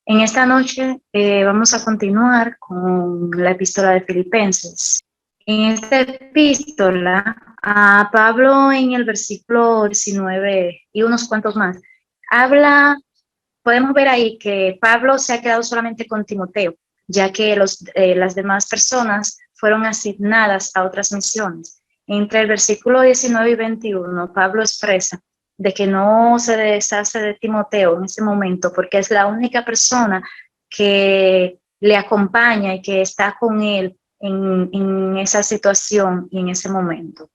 En esta noche vamos a continuar con la epístola de Filipenses. En esta epístola, a Pablo en el versículo 19 y unos cuantos más, podemos ver ahí que Pablo se ha quedado solamente con Timoteo, ya que las demás personas fueron asignadas a otras misiones. Entre el versículo 19 y 21, Pablo expresa de que no se deshace de Timoteo en ese momento, porque es la única persona que le acompaña y que está con él en esa situación y en ese momento.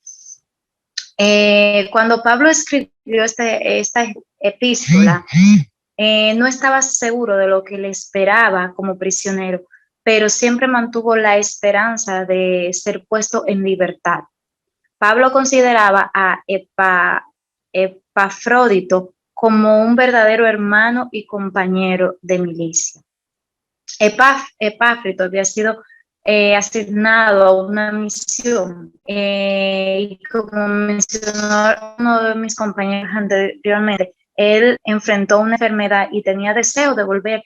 Cuando Pablo escribió esta epístola, no estaba seguro de lo que le esperaba como prisionero, pero siempre mantuvo la esperanza de ser puesto en libertad. Pablo consideraba a Epafrodito como un verdadero hermano y compañero de milicia. Epafrodito había sido asignado a una misión y como mencionó uno de mis compañeros anteriormente, él enfrentó una enfermedad y tenía deseo de volver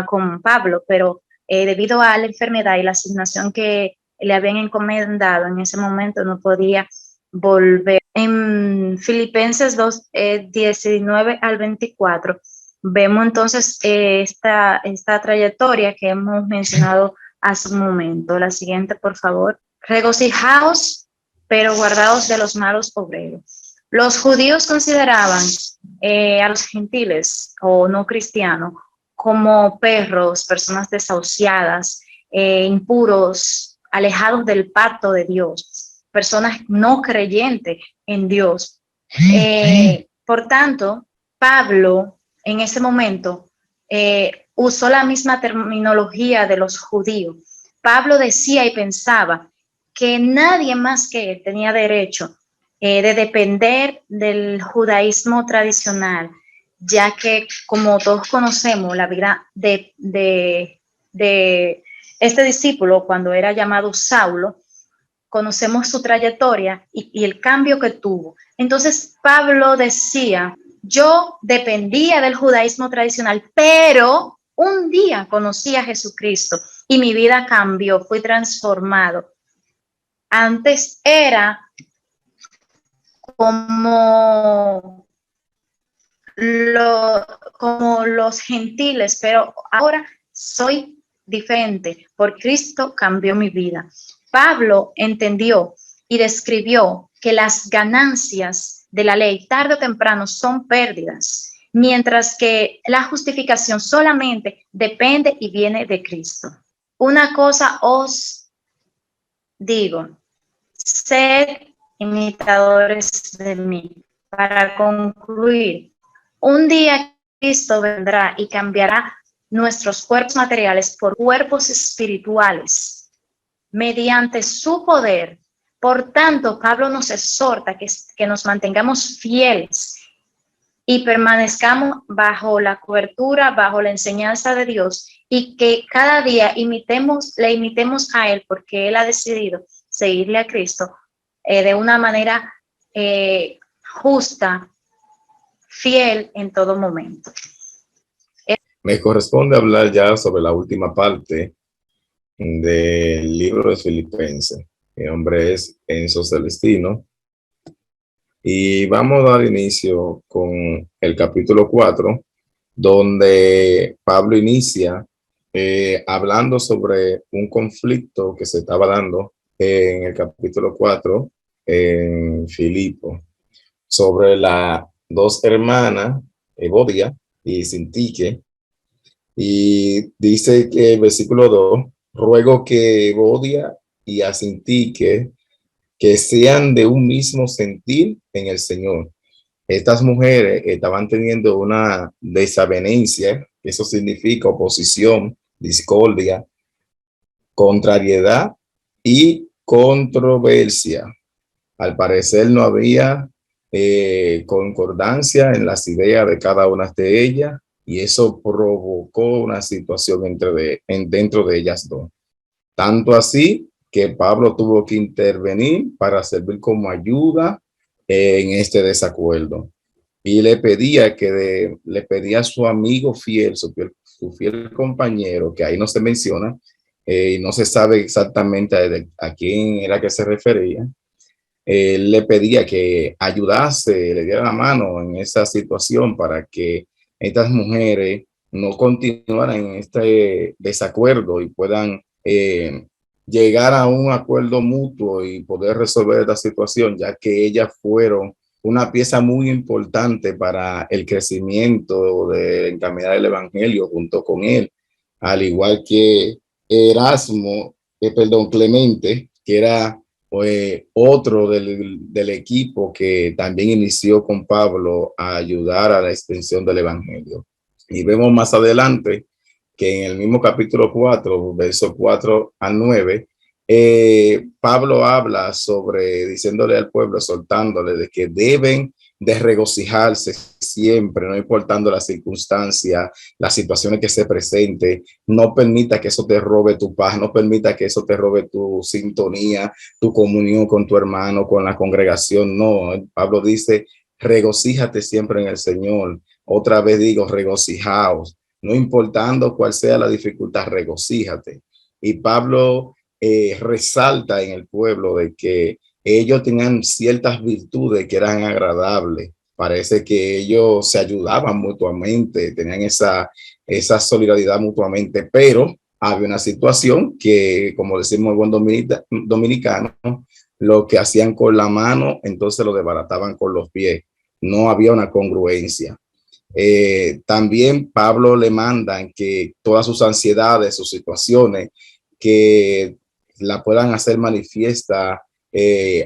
con Pablo, pero debido a la enfermedad y la asignación que le habían encomendado en ese momento no podía volver. En Filipenses 2, 19 al 24, vemos entonces esta trayectoria que hemos mencionado hace un momento. La siguiente, por favor. Regocijaos, pero guardaos de los malos obreros. Los judíos consideraban a los gentiles o no cristianos como perros, personas desahuciadas, impuros, alejados del pacto de Dios, personas no creyentes en Dios. Por tanto, Pablo en ese momento usó la misma terminología de los judíos. Pablo decía y pensaba que nadie más que él tenía derecho de depender del judaísmo tradicional, ya que, como todos conocemos, la vida de este discípulo, cuando era llamado Saulo, conocemos su trayectoria y el cambio que tuvo. Entonces, Pablo decía, yo dependía del judaísmo tradicional, pero un día conocí a Jesucristo y mi vida cambió, fui transformado. Antes era como los gentiles, pero ahora soy diferente, por Cristo cambió mi vida. Pablo entendió y describió que las ganancias de la ley tarde o temprano son pérdidas, mientras que la justificación solamente depende y viene de Cristo. Una cosa os digo, sed imitadores de mí. Para concluir, un día Cristo vendrá y cambiará nuestros cuerpos materiales por cuerpos espirituales mediante su poder. Por tanto, Pablo nos exhorta que nos mantengamos fieles y permanezcamos bajo la cobertura, bajo la enseñanza de Dios, y que cada día le imitemos a Él, porque Él ha decidido seguirle a Cristo de una manera justa, fiel en todo momento. Me corresponde hablar ya sobre la última parte del libro de Filipenses. Mi nombre es Enzo Celestino y vamos a dar inicio con el capítulo 4, donde Pablo inicia hablando sobre un conflicto que se estaba dando en el capítulo 4 en Filipo, sobre las dos hermanas, Evodia y Sintique. Y dice que el versículo 2, ruego que Evodia y a Sintique que sean de un mismo sentir en el Señor. Estas mujeres estaban teniendo una desavenencia, eso significa oposición, discordia, contrariedad y controversia. Al parecer no había concordancia en las ideas de cada una de ellas, y eso provocó una situación dentro de ellas dos. Tanto así que Pablo tuvo que intervenir para servir como ayuda en este desacuerdo. Y le pedía a su amigo fiel, su fiel compañero, que ahí no se menciona, y no se sabe exactamente a quién era que se refería. Le pedía que ayudase, le diera la mano en esa situación para que estas mujeres no continuaran en este desacuerdo y puedan llegar a un acuerdo mutuo y poder resolver esta situación, ya que ellas fueron una pieza muy importante para el crecimiento de encaminar el evangelio junto con él, al igual que Clemente, que era otro del equipo que también inició con Pablo a ayudar a la extensión del evangelio. Y vemos más adelante que en el mismo capítulo 4, versos 4 al 9, Pablo habla diciéndole al pueblo, soltándole de que deben de regocijarse siempre, no importando las circunstancias, las situaciones que se presenten. No permita que eso te robe tu paz, no permita que eso te robe tu sintonía, tu comunión con tu hermano, con la congregación. No, Pablo dice, regocíjate siempre en el Señor. Otra vez digo, regocijaos. No importando cuál sea la dificultad, regocíjate. Y Pablo resalta en el pueblo de que ellos tenían ciertas virtudes que eran agradables. Parece que ellos se ayudaban mutuamente, tenían esa solidaridad mutuamente, pero había una situación que, como decimos el buen dominicano, lo que hacían con la mano, entonces lo desbarataban con los pies. No había una congruencia. También Pablo le mandan que todas sus ansiedades, sus situaciones, que la puedan hacer manifiesta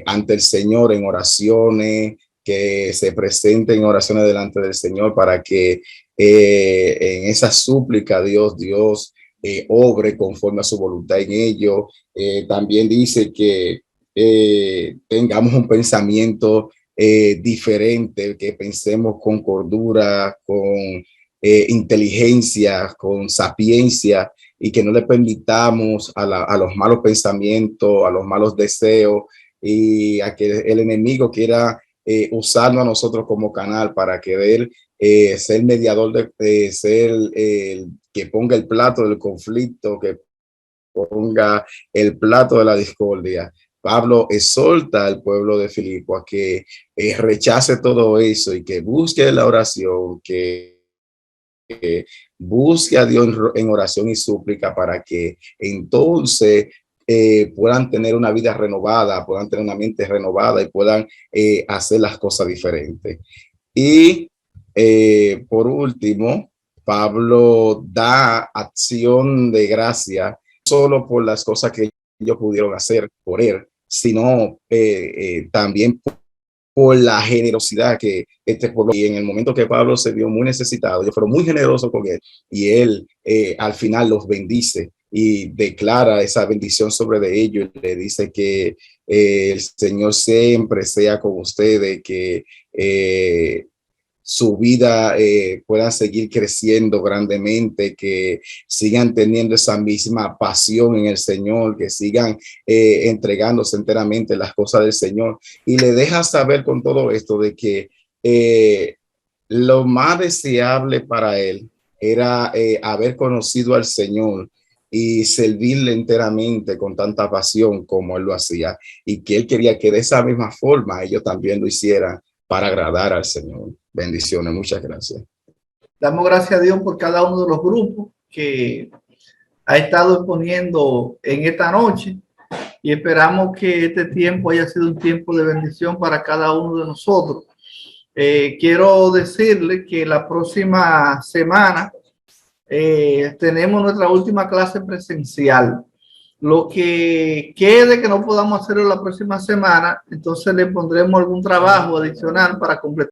ante el Señor en oraciones, que se presenten en oraciones delante del Señor para que en esa súplica Dios obre conforme a su voluntad en ello. También dice que tengamos un pensamiento diferente, que pensemos con cordura, con inteligencia, con sapiencia, y que no le permitamos a los malos pensamientos, a los malos deseos, y a que el enemigo quiera usarnos a nosotros como canal para querer ser mediador, ser el que ponga el plato del conflicto, que ponga el plato de la discordia. Pablo exhorta al pueblo de Filipo a que rechace todo eso y que busque la oración, que busque a Dios en oración y súplica para que entonces puedan tener una vida renovada, puedan tener una mente renovada y puedan hacer las cosas diferentes. Y por último, Pablo da acción de gracia solo por las cosas que ellos pudieron hacer por él, sino también por la generosidad que este pueblo, y en el momento que Pablo se vio muy necesitado, ellos fueron muy generosos con él, y él al final los bendice y declara esa bendición sobre de ellos. Le dice que el Señor siempre sea con ustedes, que su vida pueda seguir creciendo grandemente, que sigan teniendo esa misma pasión en el Señor, que sigan entregándose enteramente las cosas del Señor. Y le deja saber con todo esto de que lo más deseable para él era haber conocido al Señor y servirle enteramente con tanta pasión como él lo hacía, y que él quería que de esa misma forma ellos también lo hicieran para agradar al Señor. Bendiciones, muchas gracias. Damos gracias a Dios por cada uno de los grupos que ha estado exponiendo en esta noche, y esperamos que este tiempo haya sido un tiempo de bendición para cada uno de nosotros. Quiero decirle que la próxima semana tenemos nuestra última clase presencial. Lo que quede que no podamos hacerlo la próxima semana, entonces le pondremos algún trabajo adicional para completar